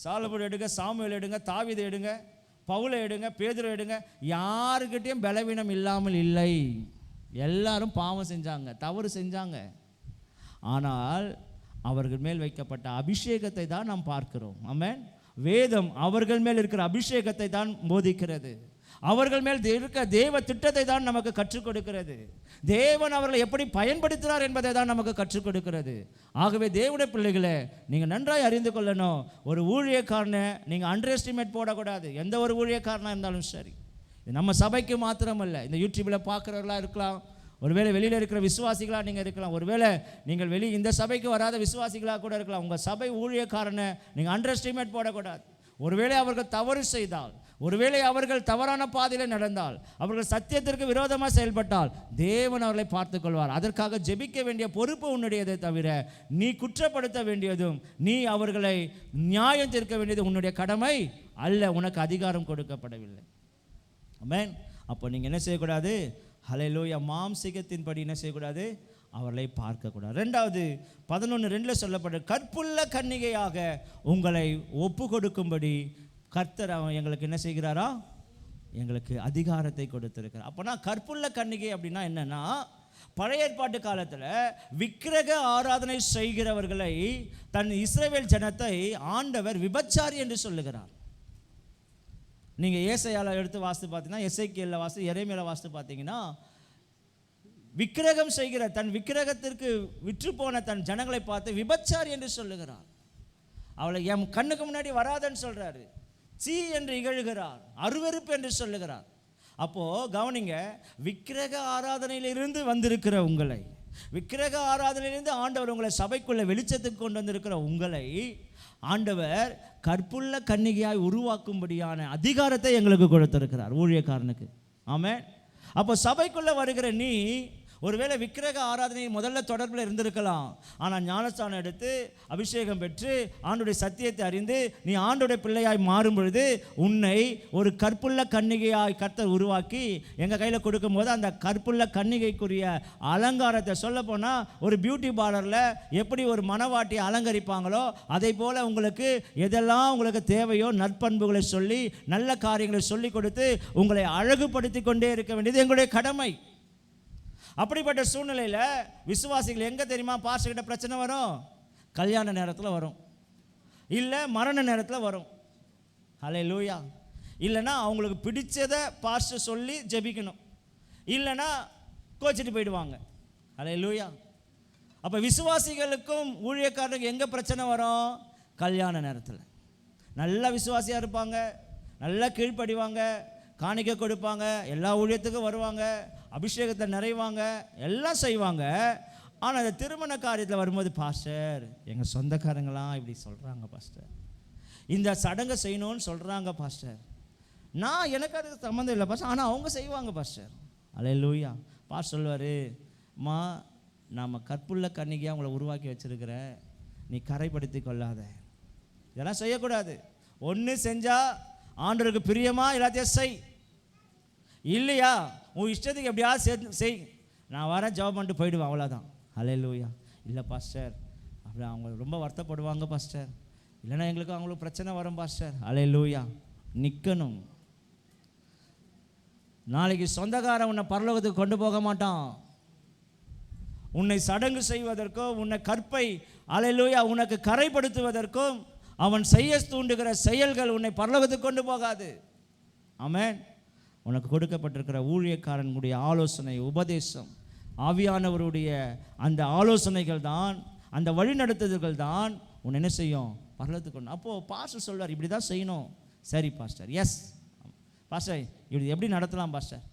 சாலமோன் எடுங்க, சாமுவேல் எடுங்க, தாவீது எடுங்க, பவுலை எடுங்க, பேதுரு எடுங்க. யாருக்கிட்டையும் பலவீனம் இல்லாமல் இல்லை. எல்லாரும் பாவம் செஞ்சாங்க, தவறு செஞ்சாங்க. ஆனால் அவர்கள் மேல் வைக்கப்பட்ட அபிஷேகத்தை தான் நாம் பார்க்கிறோம். ஆமென். வேதம் அவர்கள் மேல் இருக்கிற அபிஷேகத்தை தான் போதிக்கிறது. அவர்கள் மேல் இருக்க தேவ திட்டத்தை தான் நமக்கு கற்றுக் கொடுக்கிறது. தேவன் அவர்களை எப்படி பயன்படுத்தினார் என்பதை தான் நமக்கு கற்றுக் கொடுக்கிறது. ஆகவே தேவனுடைய பிள்ளைகளை நீங்கள் நன்றாய் அறிந்து கொள்ளணும். ஒரு ஊழியக்காரனை நீங்கள் அண்டர் எஸ்டிமேட் போடக்கூடாது. எந்த ஒரு ஊழியக்காரனாக இருந்தாலும் சரி. இது நம்ம சபைக்கு மாத்திரமல்ல, இந்த யூடியூப்பில் பார்க்குறவர்களாக இருக்கலாம், ஒருவேளை வெளியில் இருக்கிற விசுவாசிகளாக நீங்கள் இருக்கலாம், ஒருவேளை நீங்கள் இந்த சபைக்கு வராத விசுவாசிகளாக கூட இருக்கலாம். உங்கள் சபை ஊழியக்காரனை நீங்கள் அண்டர் எஸ்டிமேட் போடக்கூடாது. ஒருவேளை அவர்கள் தவறு செய்தால், ஒருவேளை அவர்கள் தவறான பாதையில் நடந்தால், அவர்கள் சத்தியத்திற்கு விரோதமாக செயல்பட்டால் தேவன் அவர்களை பார்த்து கொள்வார். அதற்காக ஜெபிக்க வேண்டிய பொறுப்பு உன்னுடையதை தவிர நீ குற்றப்படுத்த வேண்டியதும் நீ அவர்களை நியாயம் தீர்க்க வேண்டியது உன்னுடைய கடமை அல்ல. உனக்கு அதிகாரம் கொடுக்கப்படவில்லை. ஆமென். அப்போ நீங்கள் என்ன செய்யக்கூடாது, ஹல்லேலூயா, மாம்சீகத்தின்படி என்ன செய்யக்கூடாது, அவர்களை பார்க்கக்கூடாது. ரெண்டாவது 11:2 சொல்லப்பட்ட கற்புள்ள கன்னிகையாக உங்களை ஒப்பு கொடுக்கும்படி கர்த்தர் எங்களுக்கு என்ன செய்கிறாரா, எங்களுக்கு அதிகாரத்தை கொடுத்திருக்கிறார். அப்போனா கற்புள்ள கன்னிகை அப்படின்னா என்னன்னா, பழைய ஏற்பாட்டு காலத்தில் விக்கிரக ஆராதனை செய்கிறவர்களை, தன் இஸ்ரவேல் ஜனத்தை ஆண்டவர் விபச்சாரி என்று சொல்லுகிறார். நீங்கள் ஏசாயால எடுத்து வாசித்து பார்த்தீங்கன்னா, எசேக்கியேலில் வாசித்து, எரேமியால வாசித்து பார்த்தீங்கன்னா, விக்கிரகம் செய்கிற தன் விக்கிரகத்திற்கு விற்று போன தன் ஜனங்களை பார்த்து விபச்சாரி என்று சொல்லுகிறார். அவளை என் கண்ணுக்கு முன்னாடி வராதன்னு சொல்றாரு. சீ என்று இகழுகிறார், அருவருப்பு என்று சொல்லுகிறார். அப்போ கவனிங்க, விக்கிரக ஆராதனையிலிருந்து வந்திருக்கிற உங்களை, விக்கிரக ஆராதனையிலிருந்து ஆண்டவர் உங்களை சபைக்குள்ள வெளிச்சத்துக்கு கொண்டு வந்திருக்கிற உங்களை ஆண்டவர் கற்புள்ள கன்னிகையாய் உருவாக்கும்படியான அதிகாரத்தை எங்களுக்கு கொடுத்திருக்கிறார், ஊழியக்காரனுக்கு. ஆமென். அப்போ சபைக்குள்ள வருகிற நீ ஒருவேளை விக்கிரக ஆராதனை முதல்ல தொடர்பில் இருந்திருக்கலாம். ஆனால் ஞானஸ்தானம் எடுத்து அபிஷேகம் பெற்று ஆண்டுடைய சத்தியத்தை அறிந்து நீ ஆண்டுடைய பிள்ளையாய் மாறும் பொழுது உன்னை ஒரு கற்புள்ள கன்னிகையாய் கர்த்தர் உருவாக்கி எங்கள் கையில் கொடுக்கும்போது அந்த கற்புள்ள கன்னிகைக்குரிய அலங்காரத்தை சொல்ல போனால், ஒரு பியூட்டி பார்லரில் எப்படி ஒரு மணவாட்டியை அலங்கரிப்பாங்களோ அதை போல் உங்களுக்கு எதெல்லாம் உங்களுக்கு தேவையோ நற்பண்புகளை சொல்லி நல்ல காரியங்களை சொல்லி கொடுத்து உங்களை அழகுபடுத்தி கொண்டே இருக்க வேண்டியது எங்களுடைய கடமை. அப்படிப்பட்ட சூழ்நிலையில் விசுவாசிகள் எங்கே தெரியுமா பாஸ்டர் கிட்ட பிரச்சனை வரும்? கல்யாண நேரத்தில் வரும், இல்லை மரண நேரத்தில் வரும். ஹல்லேலூயா. இல்லைன்னா அவங்களுக்கு பிடிச்சதை பாஸ்டர் சொல்லி ஜெபிக்கணும், இல்லைன்னா கோச்சிட்டு போயிடுவாங்க. ஹல்லேலூயா. அப்போ விசுவாசிகளுக்கும் ஊழியக்காரனுக்கு எங்கே பிரச்சனை வரும்? கல்யாண நேரத்தில். நல்ல விசுவாசியாக இருப்பாங்க, நல்லா கீழ்ப்படிவாங்க, காணிக்கை கொடுப்பாங்க, எல்லா ஊழியத்துக்கும் வருவாங்க, அபிஷேகத்தை நிறைவாங்க, எல்லாம் செய்வாங்க. ஆனால் அந்த திருமண காரியத்தில் வரும்போது, பாஸ்டர் எங்கள் சொந்தக்காரங்களாம் இப்படி சொல்கிறாங்க பாஸ்டர், இந்த சடங்கை செய்யணும்னு சொல்கிறாங்க பாஸ்டர், நான் எனக்கு அதுக்கு சம்மந்தம் இல்லை பாஸ்டர், ஆனால் அவங்க செய்வாங்க பாஸ்டர். அல்லேலூயா. பாஸ்டர் சொல்லுவார், அம்மா நாம் கற்புள்ள கன்னிகையாக உங்களை உருவாக்கி வச்சிருக்கிற, நீ கரைப்படுத்தி கொள்ளாத, இதெல்லாம் செய்யக்கூடாது. ஒன்று செஞ்சால் ஆண்டவருக்கு பிரியமா எல்லாத்தையும் செய், இல்லையா உன் இஷ்டத்துக்கு எப்படியாவது செய், நான் வரேன் ஜெபம் பண்ணிட்டு போயிடுவேன், அவ்வளோதான். அல்லேலூயா. இல்லை பாஸ்டர், அப்படி அவங்க ரொம்ப வருத்தப்படுவாங்க பாஸ்டர், இல்லைன்னா எங்களுக்கு அவங்களுக்கு பிரச்சனை வரும் பாஸ்டர். அல்லேலூயா. நிற்கணும். நாளைக்கு சொந்தக்காரன் உன்னை பரலோகத்துக்கு கொண்டு போக மாட்டான். உன்னை சடங்கு செய்வதற்கும் உன்னை கற்பை அல்லேலூயா உனக்கு கரைப்படுத்துவதற்கும் அவன் செய்ய தூண்டுகிற செயல்கள் உன்னை பரலோகத்துக்கு கொண்டு போகாது. ஆமென். உனக்கு கொடுக்கப்பட்டிருக்கிற ஊழியக்காரனுடைய ஆலோசனை, உபதேசம், ஆவியானவருடைய அந்த ஆலோசனைகள் தான், அந்த வழிநடத்துதல்கள் தான் உன்னை என்ன செய்யும்? பரலோகத்துக்கு கொண்டு. அப்போது பாஸ்டர் சொல்வார், இப்படி தான் செய்யணும். சரி பாஸ்டர், எஸ் பாஸ்டர், இப்படி எப்படி நடத்தலாம் பாஸ்டர்?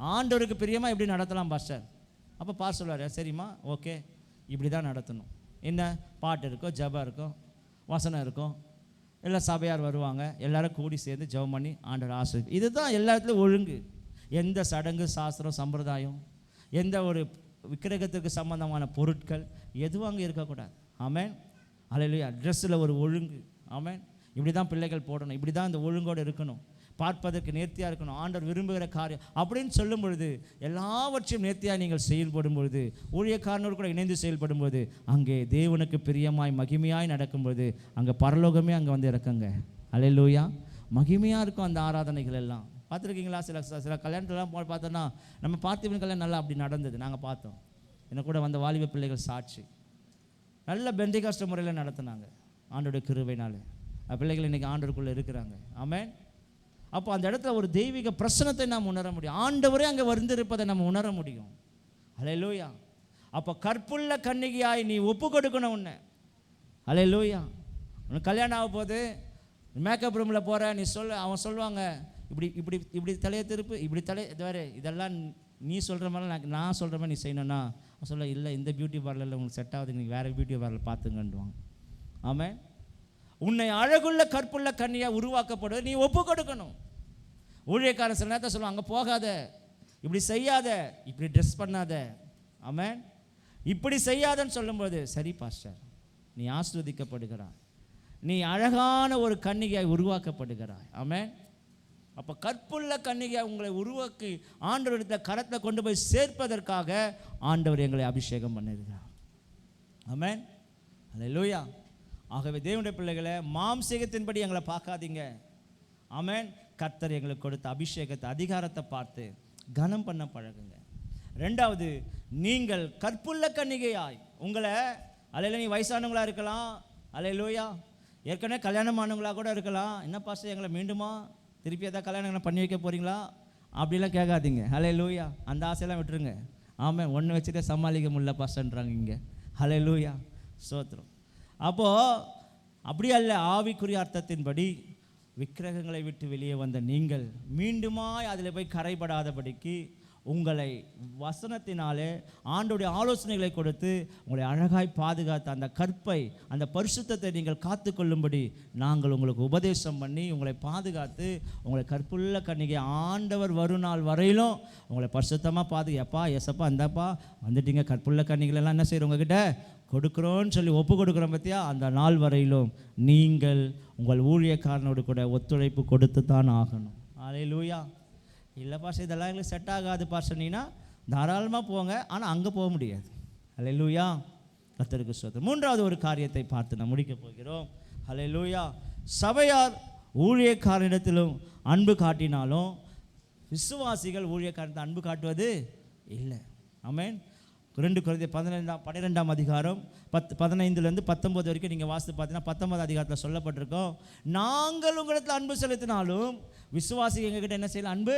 ஆண்டவருக்கு பிரியமாக எப்படி நடத்தலாம் பாஸ்டர்? அப்போ பாஸ்டர் சொல்வார், சரிம்மா ஓகே, இப்படி தான் நடத்தணும். என்ன பாட்டு இருக்கும், ஜெபம் இருக்கும், வசனம் இருக்கும், எல்லாம் சபையார் வருவாங்க, எல்லாரும் கூடி சேர்ந்து ஜெபம் பண்ணி ஆண்டவர் ஆசீர்வதி. இதுதான் எல்லா இடத்துலையும் ஒழுங்கு. எந்த சடங்கு சாஸ்திரம் சம்பிரதாயம், எந்த ஒரு விக்கிரகத்துக்கு சம்பந்தமான பொருட்கள் எதுவும் அங்கே இருக்கக்கூடாது. ஆமென். அல்லேலூயா. ட்ரெஸ்ஸில் ஒரு ஒழுங்கு. ஆமென். இப்படி தான் பிள்ளைகள் போடணும், இப்படி தான் இந்த ஒழுங்கோடு இருக்கணும், பார்ப்பதற்கு நேர்த்தியாக இருக்கணும், ஆண்டவர் விரும்புகிற காரியம் அப்படின்னு சொல்லும் பொழுது, எல்லாவற்றையும் நேர்த்தியாக நீங்கள் செயல்படும் பொழுது, ஊழியக்காரனோடு கூட இணைந்து செயல்படும் போது, அங்கே தேவனுக்கு பிரியமாய் மகிமையாய் நடக்கும்பொழுது அங்கே பரலோகமே அங்கே வந்து இறக்குங்க. அல்லேலூயா. மகிமையாக இருக்கும் அந்த ஆராதனைகள் எல்லாம். பார்த்துருக்கீங்களா? சில கல்யாணத்துலாம் பார்த்தோன்னா, நம்ம பார்த்திபன் கல்யாணம் நல்லா அப்படி நடந்தது, நாங்கள் பார்த்தோம். எனக்கு கூட வந்த வாலிப பிள்ளைகள் சாட்சி, நல்ல பெந்தேகாஸ்ட் முறையில் நடத்தினாங்க ஆண்டோடைய கிருபையினால. பிள்ளைகள் இன்றைக்கி ஆண்டவருக்குள்ளே இருக்கிறாங்க. ஆமென். அப்போ அந்த இடத்துல ஒரு தெய்வீக பிரசனத்தை நாம் உணர முடியும், ஆண்டவரே அங்கே வந்திருப்பதை நம்ம உணர முடியும். அல்லேலூயா. அப்போ கற்புள்ள கன்னிகையாய் நீ ஒப்பு கொடுக்கணும் உன்னை. அல்லேலூயா. உனக்கு கல்யாணம் ஆக போது மேக்கப் ரூமில் போகிற நீ அவன் சொல்லுவாங்க, இப்படி இப்படி இப்படி தலையை திருப்பு, இப்படி இது வேறு, இதெல்லாம் நீ சொல்கிற மாதிரி நான் சொல்கிற மாதிரி நீ செய்யணும்னா அவன் சொல்ல, இல்லை இந்த பியூட்டி பார்லரில் உங்களுக்கு செட் ஆகுது, நீங்கள் வேறு பியூட்டி பார்லர் பார்த்துங்கன்னுவாங்க. ஆமாம். உன்னை அழகுள்ள கற்புள்ள கன்னியாக உருவாக்கப்படுவது நீ ஒப்பு கொடுக்கணும். ஊழியக்காரன் சில நேரத்தை சொல்லுவாங்க, அங்கே போகாத, இப்படி செய்யாத, இப்படி ட்ரெஸ் பண்ணாத, ஆமென், இப்படி செய்யாதன்னு சொல்லும்போது, சரி பாஸ்டர் நீ ஆசீர்வதிக்கப்படுகிறாய், நீ அழகான ஒரு கன்னிகையாய் உருவாக்கப்படுகிறாய். ஆமென். அப்போ கற்புள்ள கன்னிகையாய் உங்களை உருவாக்கி ஆண்டவரிடத்தில் கரத்தில் கொண்டு போய் சேர்ப்பதற்காக ஆண்டவர் எங்களை அபிஷேகம் பண்ணியிருக்கிறார். ஆமென். அல்லேலூயா. ஆகவே தேவனுடைய பிள்ளைகளை மாம்சீகத்தின்படி எங்களை பார்க்காதீங்க. ஆமென். கர்த்தர் எங்களுக்கு கொடுத்த அபிஷேகத்தை, அதிகாரத்தை பார்த்து கனம் பண்ண பழகுங்க. ரெண்டாவது, நீங்கள் கற்புள்ள கன்னிகையாய். உங்களை அல்ல நீ வயசானவங்களா இருக்கலாம், அல்லேலூயா, ஏற்கனவே கல்யாணமானவங்களாக கூட இருக்கலாம். என்ன பாஸ்டர் எங்களை மீண்டுமா திருப்பி எதாவது கல்யாணம் பண்ணி வைக்க போகிறீங்களா அப்படிலாம் கேட்காதீங்க. அல்லேலூயா, அந்த ஆசையெல்லாம் விட்டுருங்க. ஆமாம், ஒன்று வச்சுட்டே சமாளிக்க முடியல பாஸ்டர்ன்றாங்க இங்கே. அல்லேலூயா, ஸ்தோத்திரம். அப்போது அப்படி அல்ல, ஆவிக்குரிய அர்த்தத்தின்படி விக்கிரகங்களை விட்டு வெளியே வந்த நீங்கள் மீண்டுமாய் அதில் போய் கரைபடாதபடிக்கு உங்களை வசனத்தினாலே ஆண்டோடைய ஆலோசனைகளை கொடுத்து உங்களை அழகாய் பாதுகாத்த அந்த கற்பை, அந்த பரிசுத்தத்தை நீங்கள் காத்து கொள்ளும்படி நாங்கள் உங்களுக்கு உபதேசம் பண்ணி உங்களை பாதுகாத்து உங்களை கற்புள்ள கன்னிகை ஆண்டவர் வரும் நாள் வரையிலும் உங்களை பரிசுத்தமாக எப்பா எசப்பா இந்தப்பா வந்துட்டீங்க, கற்புள்ள கன்னிகளெல்லாம் என்ன செய்கிறோம் உங்ககிட்ட கொடுக்குறோன்னு சொல்லி ஒப்பு கொடுக்குறோம் பார்த்தியா, அந்த நாள் வரையிலும் நீங்கள் உங்கள் ஊழியக்காரனோடு கூட ஒத்துழைப்பு கொடுத்து தான் ஆகணும். அல்லேலூயா. இல்லை பாஸ்டர் இதெல்லாம் எங்களுக்கு செட் ஆகாது பாஸ்டர்னா தாராளமாக போங்க, ஆனால் அங்கே போக முடியாது. அல்லேலூயா, கர்த்தருக்கு ஸ்தோத்திரம். மூன்றாவது ஒரு காரியத்தை பார்த்து நான் முடிக்கப் போகிறோம். அல்லேலூயா. சபையார் ஊழியக்காரனிடத்திலும் அன்பு காட்டினாலும் விசுவாசிகள் ஊழியக்காரத்தை அன்பு காட்டுவது இல்லை. ஆமென். 2 கொரிந்தியர் 12ஆம் அதிகாரம் 15-19 வரைக்கும் நீங்கள் வாசித்து பார்த்தீங்கன்னா 19 அதிகாரத்தில் சொல்லப்பட்டிருக்கோம். நாங்கள் உங்களிடத்தில் அன்பு செலுத்தினாலும் விசுவாசிகள் எங்ககிட்ட என்ன செய்யலாம், அன்பு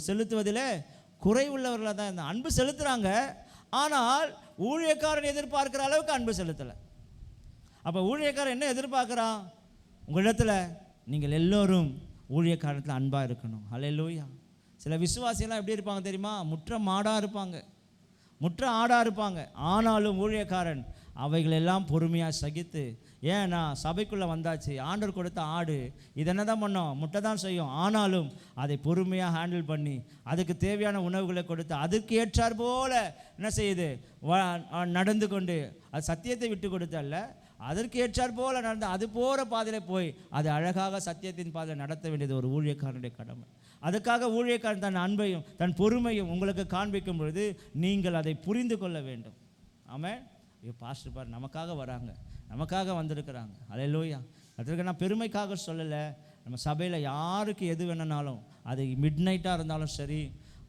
செலுத்துவதில் குறைவுள்ளவர்களாக தான் இருந்தால் அன்பு செலுத்துகிறாங்க. ஆனால் ஊழியக்காரன் எதிர்பார்க்குற அளவுக்கு அன்பு செலுத்தலை. அப்போ ஊழியக்காரன் என்ன எதிர்பார்க்குறான், உங்களிடத்தில் நீங்கள் எல்லோரும் ஊழியக்காரத்தில் அன்பாக இருக்கணும். அல்லேலூயா. சில விசுவாசிகள்லாம் எப்படி இருப்பாங்க தெரியுமா, முற்ற மாடாக இருப்பாங்க, முற்ற ஆடாக இருப்பாங்க. ஆனாலும் ஊழியக்காரன் அவைகளெல்லாம் பொறுமையாக சகித்து, ஏன்னா சபைக்குள்ளே வந்தாச்சு, ஆண்டவர் கொடுத்த ஆடு இது என்ன தான் பண்ணோம், முட்டை தான் செய்யும். ஆனாலும் அதை பொறுமையாக ஹேண்டில் பண்ணி அதுக்கு தேவையான உணவுகளை கொடுத்து அதுக்கு ஏற்றார் போல என்ன செய்யுது, நடந்து கொண்டு, அது சத்தியத்தை விட்டு கொடுத்தல்ல, அதற்கு ஏற்றார் போல நடந்து அது போகிற பாதையில் போய் அது அழகாக சத்தியத்தின் பாதையில் நடத்த வேண்டியது ஒரு ஊழியக்காரனுடைய கடமை. அதுக்காக ஊழியக்காரன் தன் அன்பையும் தன் பொறுமையும் உங்களுக்கு காண்பிக்கும் பொழுது நீங்கள் அதை புரிந்து கொள்ள வேண்டும். ஆமென். பாஸ்டர் பார் நமக்காக வராங்க, நமக்காக வந்திருக்கிறாங்க. அல்லேலூயா. அதற்கு நான் பெருமைக்காக சொல்லலை. நம்ம சபையில் யாருக்கு எது வேணுனாலும், அது மிட் நைட்டாக இருந்தாலும் சரி,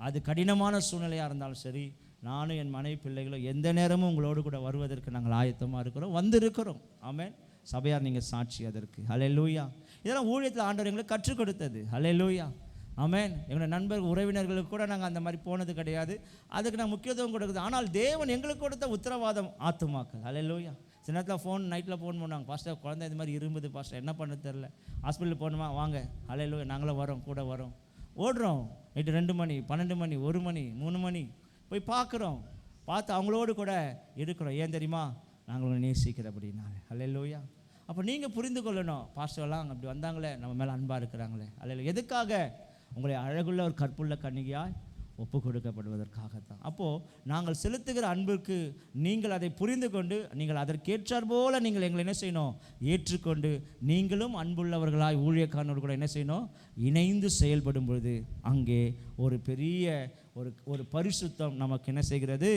அது கடினமான சூழ்நிலையாக இருந்தாலும் சரி, நானும் என் மனைவி பிள்ளைகளும் எந்த நேரமும் உங்களோடு கூட வருவதற்கு நாங்கள் ஆயத்தமாக இருக்கிறோம், வந்திருக்கிறோம். ஆமென். சபையார் நீங்கள் சாட்சி அதற்கு. அல்லேலூயா. இதெல்லாம் ஊழியத்தில் ஆண்டவர் எங்களுக்கு கற்றுக் கொடுத்தது. அல்லேலூயா. ஆமென். எங்களுடைய நண்பர்கள் உறவினர்களுக்கு கூட நாங்கள் அந்த மாதிரி போனது கிடையாது, அதுக்கு நான் முக்கியத்துவம் கொடுக்குது. ஆனால் தேவன் எங்களுக்கு கொடுத்த உத்தரவாதம் ஆத்துமாக்கள். அல்லேலூயா. சில நேரத்தில் நைட்டில் ஃபோன் பண்ணுவாங்க, பாஸ்டர் குழந்தை இது மாதிரி இரும்புது பாஸ்டர், என்ன பண்ண தெரில, ஹாஸ்பிட்டலுக்கு போகணுமா, வாங்க. அல்லேலூயா, நாங்களும் வரோம், கூட வரோம், ஓடுறோம். நைட்டு 2 மணி 12 மணி 1 மணி 3 மணி போய் பார்க்குறோம், பார்த்து அவங்களோடு கூட இருக்கிறோம். ஏன் தெரியுமா, நாங்கள் உங்களை நேசிக்கிறோம் அப்படின்னாலே. அல்லேலூயா. அப்போ நீங்கள் புரிந்து கொள்ளணும், பாஸ்டர்லாம் அப்படி வந்தாங்களே நம்ம மேலே அன்பாக இருக்கிறாங்களே. அல்லேலூயா. எதுக்காக, உங்களை அழகுள்ள ஒரு கற்புள்ள கன்னிகையாய் ஒப்பு கொடுக்கப்படுவதற்காகத்தான். அப்போது நாங்கள் செலுத்துகிற அன்புக்கு நீங்கள் அதை புரிந்து கொண்டு நீங்கள் அதற்கேற்றார் போல் நீங்கள் எங்களை என்ன செய்யணும், ஏற்றுக்கொண்டு நீங்களும் அன்புள்ளவர்களாய் ஊழியக்காரனோடு கூட என்ன செய்யணும், இணைந்து செயல்படும் பொழுது அங்கே ஒரு பெரிய ஒரு பரிசுத்தம் நமக்கு என்ன செய்கிறது,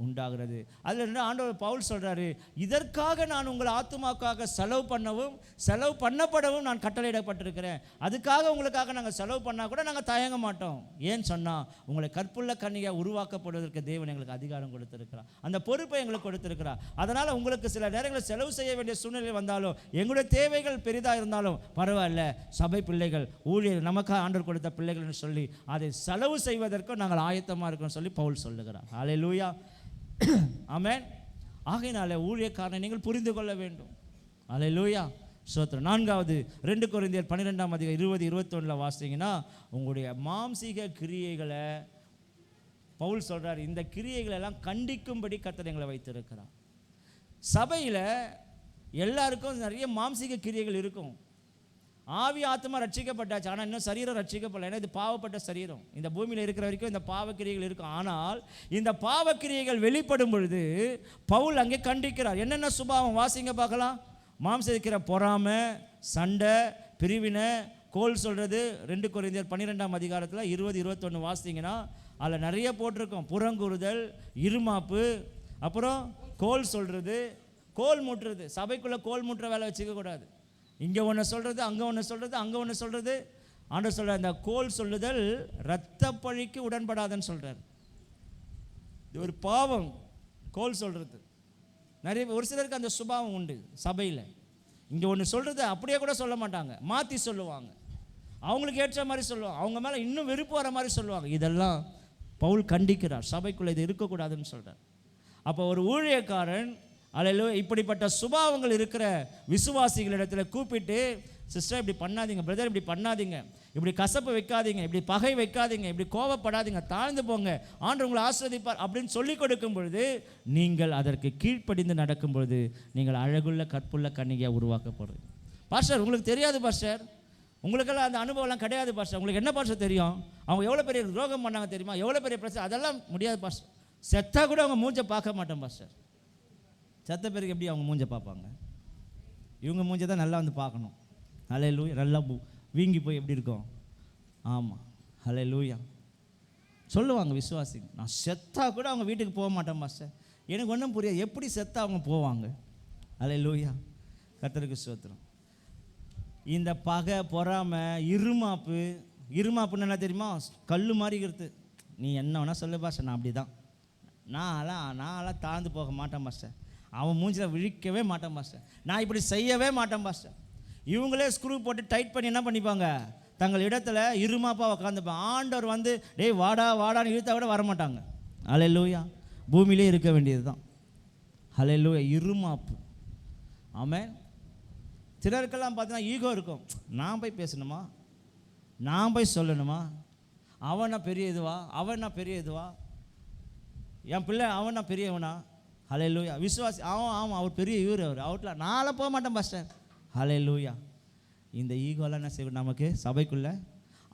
உண்டாகிறது. அதில் ஆண்டவர் பவுல் சொல்கிறாரு, இதற்காக நான் உங்கள் ஆத்துமாக்காக செலவு பண்ணவும் செலவு பண்ணப்படவும் நான் கட்டளையிடப்பட்டிருக்கிறேன். அதுக்காக உங்களுக்காக நாங்கள் செலவு பண்ணால் கூட நாங்கள் தயங்க மாட்டோம். ஏன்னு சொன்னால் உங்களை கற்புள்ள கன்னிகையாக உருவாக்கப்படுவதற்கு தேவன் எங்களுக்கு அதிகாரம் கொடுத்திருக்கிறார், அந்த பொறுப்பை எங்களுக்கு கொடுத்திருக்கிறார். அதனால் உங்களுக்கு சில நேரங்களில் செலவு செய்ய வேண்டிய சூழ்நிலை வந்தாலும், எங்களுடைய தேவைகள் பெரிதாக இருந்தாலும் பரவாயில்ல, சபை பிள்ளைகள் ஊழியர் நமக்காக ஆண்டவர் கொடுத்த பிள்ளைகள்னு சொல்லி அதை செலவு செய்வதற்கும் நாங்கள் ஆயத்தமாக இருக்கணும்னு சொல்லி பவுல் சொல்லுகிறார். அல்லேலூயா. ஆமென். ஆகையினால ஊழியக்காரனை நீங்கள் புரிந்து கொள்ள வேண்டும். அல்லேலூயா. ஸ்தோத்திரம். 4வது 2 கொரிந்தியர் 12ஆம் அதிகாரம் 20-21 வாசிங்கன்னா, உங்களுடைய மாம்சீக கிரியைகளை பவுல் சொல்றார், இந்த கிரியைகளை எல்லாம் கண்டிக்கும்படி கர்த்தர் எங்களை வைத்திருக்கிறார். சபையில் எல்லாருக்கும் நிறைய மாம்சீக கிரியைகள் இருக்கும். ஆவி ஆத்மா ரட்சிக்கப்பட்டாச்சு, ஆனால் இன்னும் சரீரம் ரட்சிக்கப்படலை. ஏன்னா இது பாவப்பட்ட சரீரம், இந்த பூமியில் இருக்கிற வரைக்கும் இந்த பாவக்கிரியைகள் இருக்கும். ஆனால் இந்த பாவக்கிரியைகள் வெளிப்படும் பொழுது பவுல் அங்கே கண்டிக்கிறார். என்னென்ன சுபாவம் வாசிங்க பார்க்கலாம். மாம்சம் இருக்கிற பொறாமை, சண்டை, பிரிவினை, கோல் சொல்கிறது. 2 கொரிந்தியர் 12ஆம் அதிகாரத்தில் 20-21 வாசிங்கன்னா அதில் நிறைய போட்டிருக்கோம். புறங்குறுதல், இருமாப்பு, அப்புறம் கோல் சொல்கிறது, கோல் மூட்டுறது. சபைக்குள்ளே கோல் மூட்டுற வேலை வச்சுக்கக்கூடாது. இங்கே ஒன்று சொல்கிறது, அங்கே ஒன்று சொல்கிறது, அங்கே ஒன்று சொல்கிறது. ஆண்டவர் சொல்கிறார், இந்த கோல் சொல்லுதல் இரத்த பழிக்கு உடன்படாதுன்னு சொல்கிறார். இது ஒரு பாவம். கோல் சொல்கிறது நிறைய ஒரு சிலருக்கு அந்த சுபாவம் உண்டு சபையில். இங்கே ஒன்று சொல்கிறது அப்படியே கூட சொல்ல மாட்டாங்க, மாற்றி சொல்லுவாங்க, அவங்களுக்கு ஏற்ற மாதிரி சொல்லுவாங்க, அவங்க மேலே இன்னும் வெறுப்பு வர மாதிரி சொல்லுவாங்க. இதெல்லாம் பவுல் கண்டிக்கிறார், சபைக்குள்ளே இது இருக்கக்கூடாதுன்னு சொல்கிறார். அப்போ ஒரு ஊழியக்காரன் அல்லேலூயா இப்படிப்பட்ட சுபாவங்கள் இருக்கிற விசுவாசிகளிடத்தில் கூப்பிட்டு, சிஸ்டர் இப்படி பண்ணாதீங்க, பிரதர் இப்படி பண்ணாதீங்க, இப்படி கசப்பு வைக்காதீங்க, இப்படி பகை வைக்காதீங்க, இப்படி கோபப்படாதீங்க, தாழ்ந்து போங்க, ஆண்டவர் உங்களை ஆசீர்வதிப்பார் அப்படின்னு சொல்லிக் கொடுக்கும் பொழுது நீங்கள் அதற்கு கீழ்ப்படிந்து நடக்கும் பொழுது நீங்கள் அழகுள்ள கற்புள்ள கன்னிகையாக உருவாக்கப்படுறது. பாஸ்டர் உங்களுக்கு தெரியாது பாஸ்டர், உங்களுக்கெல்லாம் அந்த அனுபவம்லாம் கிடையாது பாஸ்டர், உங்களுக்கு என்ன பாஸ்டர் தெரியும், அவங்க எவ்வளோ பெரிய துரோகம் பண்ணாங்க தெரியுமா, எவ்வளோ பெரிய பிரச்சனை, அதெல்லாம் முடியாது பாஸ்டர். செத்தா கூட அவங்க மூஞ்சை பார்க்க மாட்டோம் பாஸ்டர். செத்த பேருக்கு எப்படி அவங்க மூஞ்சை பார்ப்பாங்க? இவங்க மூஞ்சை தான் நல்லா வந்து பார்க்கணும். ஹல்லேலூயா. நல்லா வீங்கி போய் எப்படி இருக்கும்? ஆமாம், ஹல்லேலூயா. சொல்லுவாங்க விசுவாசிங்க, நான் செத்தா கூட அவங்க வீட்டுக்கு போக மாட்டேன் மாஸ்டர். எனக்கு ஒன்றும் புரியாது, எப்படி செத்தா அவங்க போவாங்க? ஹல்லேலூயா. கர்த்தருக்கு ஸ்தோத்திரம். இந்த பகை பொறாமை இருமாப்புன்னு என்ன தெரியுமா? கல் மாதிரி இருக்கிறது. நீ என்ன வேணால் சொல்லு பாஸ்டர், நான் அப்படி தான், நான்லாம் தாழ்ந்து போக மாட்டேன் மாஸ்டர், அவன் மூஞ்சில் விழிக்கவே மாட்டேன் மாஸ்டர், நான் இப்படி செய்யவே மாட்டேன் மாஸ்டர். இவங்களே ஸ்க்ரூ போட்டு டைட் பண்ணி என்ன பண்ணிப்பாங்க, தங்கள் இடத்துல இருமாப்பாக உட்காந்துப்பாங்க. ஆண்டவர் வந்து டேய் வாடா வாடான்னு இழுத்தா கூட வரமாட்டாங்க. ஹல்லேலூயா. பூமியிலே இருக்க வேண்டியது தான். ஹல்லேலூயா. இருமாப்பு. ஆமென். சிலருக்கெல்லாம் பார்த்தீங்கன்னா ஈகோ இருக்கும், நான் போய் பேசணுமா, நான் போய் சொல்லணுமா, அவனா பெரிய இதுவா, என் பிள்ளை அவனா பெரியவனா. ஹல்லேலூயா. விசுவாசி ஆமாம் அவர் பெரிய இவர், அவுட்லாம் நான்லாம் போக மாட்டேன் பாஸ்டர். ஹல்லேலூயா. இந்த ஈகோலாம் என்ன செய்யும் நமக்கு சபைக்குள்ளே?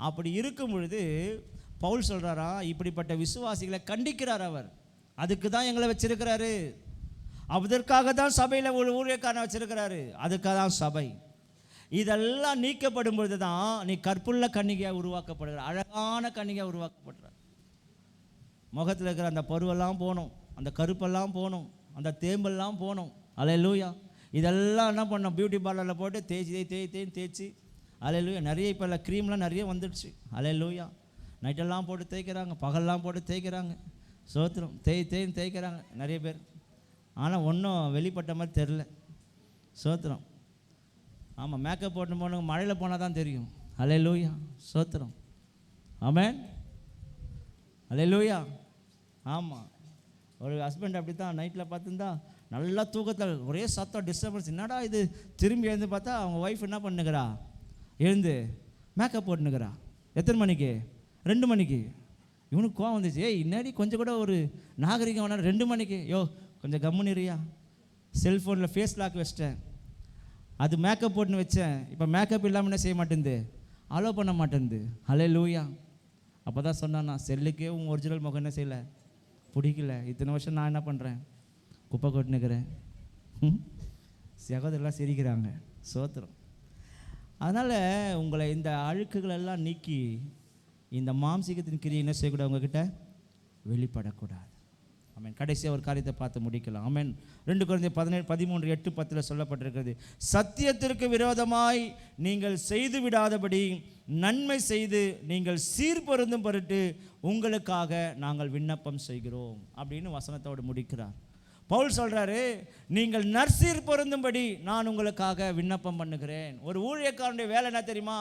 அப்படி இருக்கும் பொழுது பவுல் சொல்கிறாரா, இப்படிப்பட்ட விசுவாசிகளை கண்டிக்கிறார் அவர். அதுக்கு தான் எங்களை வச்சிருக்கிறாரு, அதற்காக தான் சபையில் ஒரு ஊழியக்காரனை வச்சிருக்கிறாரு, அதுக்காக தான் சபை. இதெல்லாம் நீக்கப்படும் பொழுது தான் நீ கற்புள்ள கன்னிகையாக உருவாக்கப்படுகிற, அழகான கன்னிகையாக உருவாக்கப்படுற. முகத்தில் இருக்கிற அந்த பருவெல்லாம் போகணும், அந்த கருப்பெல்லாம் போகணும், அந்த தேம்பெல்லாம் போகணும். ஹல்லேலூயா. இதெல்லாம் என்ன பண்ணோம், பியூட்டி பார்லரில் போட்டு தேய்ச்சி ஹல்லேலூயா. நிறைய இப்போ இல்லை க்ரீம்லாம் நிறைய வந்துடுச்சு. ஹல்லேலூயா. நைட்டெல்லாம் போட்டு தேய்க்கிறாங்க, பகல்லாம் போட்டு தேய்க்கிறாங்க. சோத்திரம். தேய்க்கிறாங்க நிறைய பேர். ஆனால் ஒன்றும் வெளிப்பட்ட மாதிரி தெரில. சோத்திரம். ஆமாம், மேக்கப் போட்டு போனவங்க மழையில் போனால் தான் தெரியும். ஹல்லேலூயா. சோத்திரம். ஆமென். ஹல்லேலூயா. ஆமாம், ஒரு ஹஸ்பண்ட் அப்படி தான் நைட்டில் பார்த்துருந்தா நல்லா தூக்கத்தில் ஒரே சத்தம் டிஸ்டர்பன்ஸ், என்னடா இது, திரும்பி எழுந்து பார்த்தா அவங்க ஒய்ஃப் என்ன பண்ணுகிறா, எழுந்து மேக்கப் போட்டுனுக்கிறா. எத்தனை மணிக்கு? 2 மணிக்கு. இவனுக்கு கோவம் வந்துச்சு, ஏய் இன்னாடி கொஞ்சம் கூட ஒரு நாகரிகம் வேணா, 2 மணிக்கு, யோ கொஞ்சம் கம்முனிறியா, செல்ஃபோனில் ஃபேஸ் லாக் வச்சிட்டேன், அது மேக்கப் போட்டுன்னு வச்சேன், இப்போ மேக்கப் இல்லாமல் என்ன செய்ய மாட்டேங்குது, அலோவ் பண்ண மாட்டேங்குது. ஹல்லேலூயா. அப்போ தான் சொன்னான், நான் செல்லுக்கே உங்கள் ஒரிஜினல் முகம் என்ன செய்யலை, பிடிக்கல, இத்தனை வருஷம் நான் என்ன பண்ணுறேன், குப்பை கொட்டுனுக்கிறேன். சகோதரெல்லாம் சிரிக்கிறாங்க. சோத்திரம். அதனால் உங்களை இந்த அழுக்குகளெல்லாம் நீக்கி இந்த மாம்சீகத்தின் கிரியை என்ன செய்யக்கூடாது, உங்ககிட்ட வெளிப்படக்கூடாது. ஆமென். கடைசியாக ஒரு காரியத்தை பார்த்து முடிக்கலாம். ஆமென். 2 கொரிந்தியர் 13:8-10 சொல்லப்பட்டிருக்கிறது, சத்தியத்திற்கு விரோதமாய் நீங்கள் செய்து விடாதபடி நன்மை செய்து நீங்கள் சீர்பொருந்தும் பொருட்டு உங்களுக்காக நாங்கள் விண்ணப்பம் செய்கிறோம் அப்படின்னு வசனத்தோடு முடிக்கிறார். பவுல் சொல்கிறாரு, நீங்கள் நற்சீர் பொருந்தும்படி நான் உங்களுக்காக விண்ணப்பம் பண்ணுகிறேன். ஒரு ஊழியக்காரனுடைய வேலை என்ன தெரியுமா?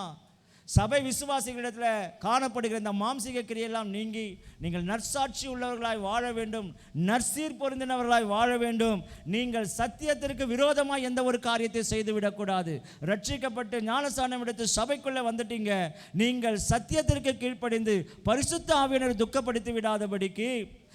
சபை விசுவாசிகளிடத்தில் காணப்படுகிற இந்த மாம்சீக கிரியெல்லாம் நீங்கி நீங்கள் நற்சாட்சி உள்ளவர்களாய் வாழ வேண்டும், நற்சீர் பொருந்தினவர்களாய் வாழ வேண்டும். நீங்கள் சத்தியத்திற்கு விரோதமாக எந்த ஒரு காரியத்தை செய்து விடக்கூடாது. ரட்சிக்கப்பட்டு ஞானஸ்நானம் எடுத்து சபைக்குள்ளே வந்துட்டீங்க, நீங்கள் சத்தியத்திற்கு கீழ்ப்படிந்து பரிசுத்த ஆவியினரை துக்கப்படுத்தி விடாதபடிக்கு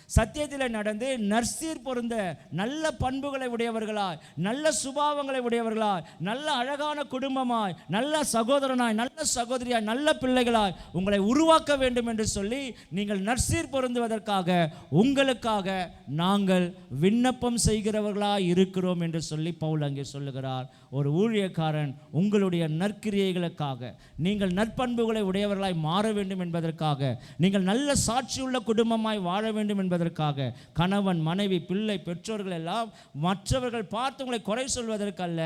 சத்தியத்தில் நடந்து நற்சீர் பொருந்த நல்ல பண்புகளை உடையவர்களாய், நல்ல சுபாவங்களை உடையவர்களாய், நல்ல அழகான குடும்பமாய், நல்ல சகோதரனாய், நல்ல சகோதரியாய், நல்ல பிள்ளைகளாய் உங்களை உருவாக்க வேண்டும் என்று சொல்லி நீங்கள் நற்சீர் பொருந்துவதற்காக உங்களுக்காக நாங்கள் விண்ணப்பம் செய்கிறவர்களாய் இருக்கிறோம் என்று சொல்லி பவுல் அங்கே சொல்லுகிறார். ஒரு ஊழியக்காரன் உங்களுடைய நற்கிரியைகளுக்காக, நீங்கள் நற்பண்புகளை உடையவர்களாய் மாற வேண்டும் என்பதற்காக, நீங்கள் நல்ல சாட்சியுள்ள குடும்பமாய் வாழ வேண்டும் என்பதற்காக என்பதற்காக, கணவன் மனைவி பிள்ளை பெற்றோர்கள் எல்லாம் மற்றவர்கள் பார்த்து உங்களை குறை சொல்வதற்கல்ல,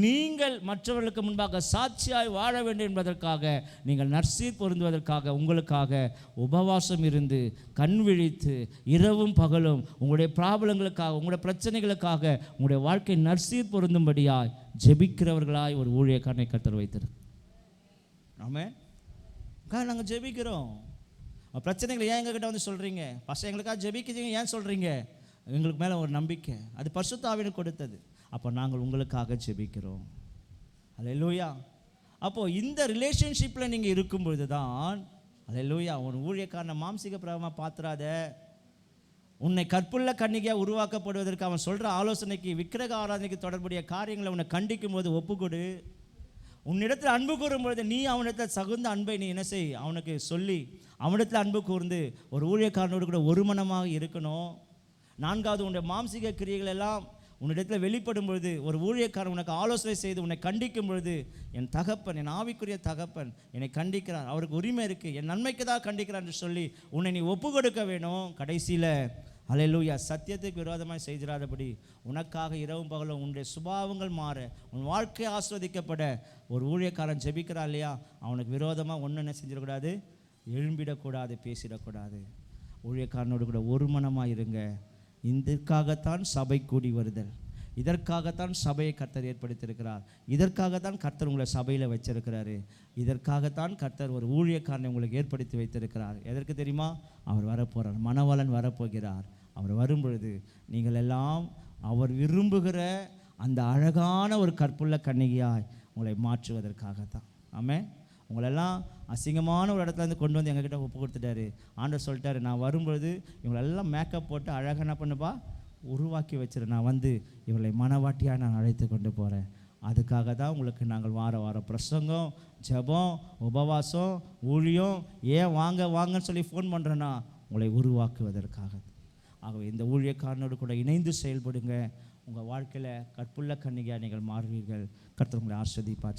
நீங்கள் மற்றவர்களுக்கு முன்பாக சாட்சியாய் வாழ வேண்டும் என்பதற்காக, நீங்கள் நற்சீர் பொருந்துவதற்காக, உங்களுக்காக உபவாசம் இருந்து கண் விழித்து இரவும் பகலும் உங்களுடைய ப்ராப்ளங்களுக்காக, உங்களுடைய பிரச்சனைகளுக்காக, உங்களுடைய வாழ்க்கை நற்சீர் பொருந்தும்படியாய் ஜெபிக்கிறவர்களாய் ஒரு ஊழியக்காரனை கர்த்தர் வைத்திரு. ஆமென். நாங்கள் ஜெபிக்கிறோம். பிரச்சனைகளை ஏன் எங்ககிட்ட வந்து சொல்கிறீங்க? பசங்க எங்களுக்காக ஜெபிக்கிறீங்க ஏன் சொல்கிறீங்க? எங்களுக்கு மேலே ஒரு நம்பிக்கை, அது பரிசுத்த ஆவியானவர் கொடுத்தது. அப்போ நாங்கள் உங்களுக்காக ஜெபிக்கிறோம். அல்லேலூயா. அப்போது இந்த ரிலேஷன்ஷிப்பில் நீங்கள் இருக்கும்பொழுது தான், அல்லேலூயா, உன் ஊழியக்காரனை மாம்சீக பிரகமாக பார்த்துறாத. உன்னை கற்புள்ள கன்னிகையாக உருவாக்கப்படுவதற்கு அவன் சொல்கிற ஆலோசனைக்கு, விக்கிரக ஆராதனைக்கு தொடர்புடைய காரியங்களை உன்னை கண்டிக்கும் போது ஒப்புக்கொடு. உன்னிடத்தில் அன்பு கூறும்பொழுது நீ அவனிடத்தில் தகுந்த அன்பை நீ என்ன செய், அவனுக்கு சொல்லி அவனிடத்தில் அன்பு கூர்ந்து ஒரு ஊழியக்காரனோடு கூட ஒரு மனமாக இருக்கணும். நான்காவது, உன்னுடைய மாம்சீக கிரியைகள் எல்லாம் உன்னிடத்தில் வெளிப்படும் பொழுது, ஒரு ஊழியக்காரன் உனக்கு ஆலோசனை செய்து உன்னை கண்டிக்கும் பொழுது, என் தகப்பன், என் ஆவிக்குரிய தகப்பன் என்னை கண்டிக்கிறார், அவருக்கு உரிமை இருக்குது, என் நன்மைக்கு தான் கண்டிக்கிறார் என்று சொல்லி உன்னை நீ ஒப்பு கொடுக்க வேணும். கடைசியில் அல்லேலூயா, சத்தியத்துக்கு விரோதமாக செய்திடாதபடி உனக்காக இரவும் பகலும் உன்னுடைய சுபாவங்கள் மாற, உன் வாழ்க்கை ஆஸ்வதிக்கப்பட ஒரு ஊழியக்காரன் ஜெபிக்கிறான் இல்லையா, அவனுக்கு விரோதமாக ஒன்று என்ன செஞ்சிடக்கூடாது, எழும்பிடக்கூடாது, பேசிடக்கூடாது. ஊழியக்காரனோடு கூட ஒரு மனமாக இருங்க. இதற்காகத்தான் சபை கூடி வருதல், இதற்காகத்தான் சபையை கர்த்தர் ஏற்படுத்தியிருக்கிறார், இதற்காகத்தான் கர்த்தர் உங்களை சபையில் வச்சிருக்கிறாரு, இதற்காகத்தான் கர்த்தர் ஒரு ஊழியக்காரனை உங்களுக்கு ஏற்படுத்தி வைத்திருக்கிறார். எதற்கு தெரியுமா? அவர் வரப்போகிறார், மணவாளன் வரப்போகிறார். அவர் வரும்பொழுது நீங்கள் எல்லாம் அவர் விரும்புகிற அந்த அழகான ஒரு கற்புள்ள கன்னிகையாய் உங்களை மாற்றுவதற்காகத்தான். ஆமென். உங்களெல்லாம் அசிங்கமான ஒரு இடத்துலேருந்து கொண்டு வந்து எங்ககிட்ட ஒப்பு கொடுத்துட்டாரு. ஆண்டவர் சொல்லிட்டாரு, நான் வரும்பொழுது இவங்களெல்லாம் மேக்கப் போட்டு அழகாக என்ன பண்ணுப்பா உருவாக்கி வச்சிரு, நான் வந்து இவளை மனவாட்டியாக நான் அழைத்து கொண்டு போகிறேன். அதுக்காக தான் உங்களுக்கு நாங்கள் வார பிரசங்கம், ஜெபம், உபவாசம், ஊழியம், ஏன் வாங்க வாங்கன்னு சொல்லி ஃபோன் பண்ணுறேன்னா உங்களை உருவாக்குவதற்காக. ஆகவே இந்த ஊழியக்காரனோடு கூட இணைந்து செயல்படுங்க. உங்கள் வாழ்க்கையில் கற்புள்ள கன்னிகையாக நீங்கள் மாறுவீர்கள். கர்த்தர் உங்களை ஆசீர்வதிப்பார்.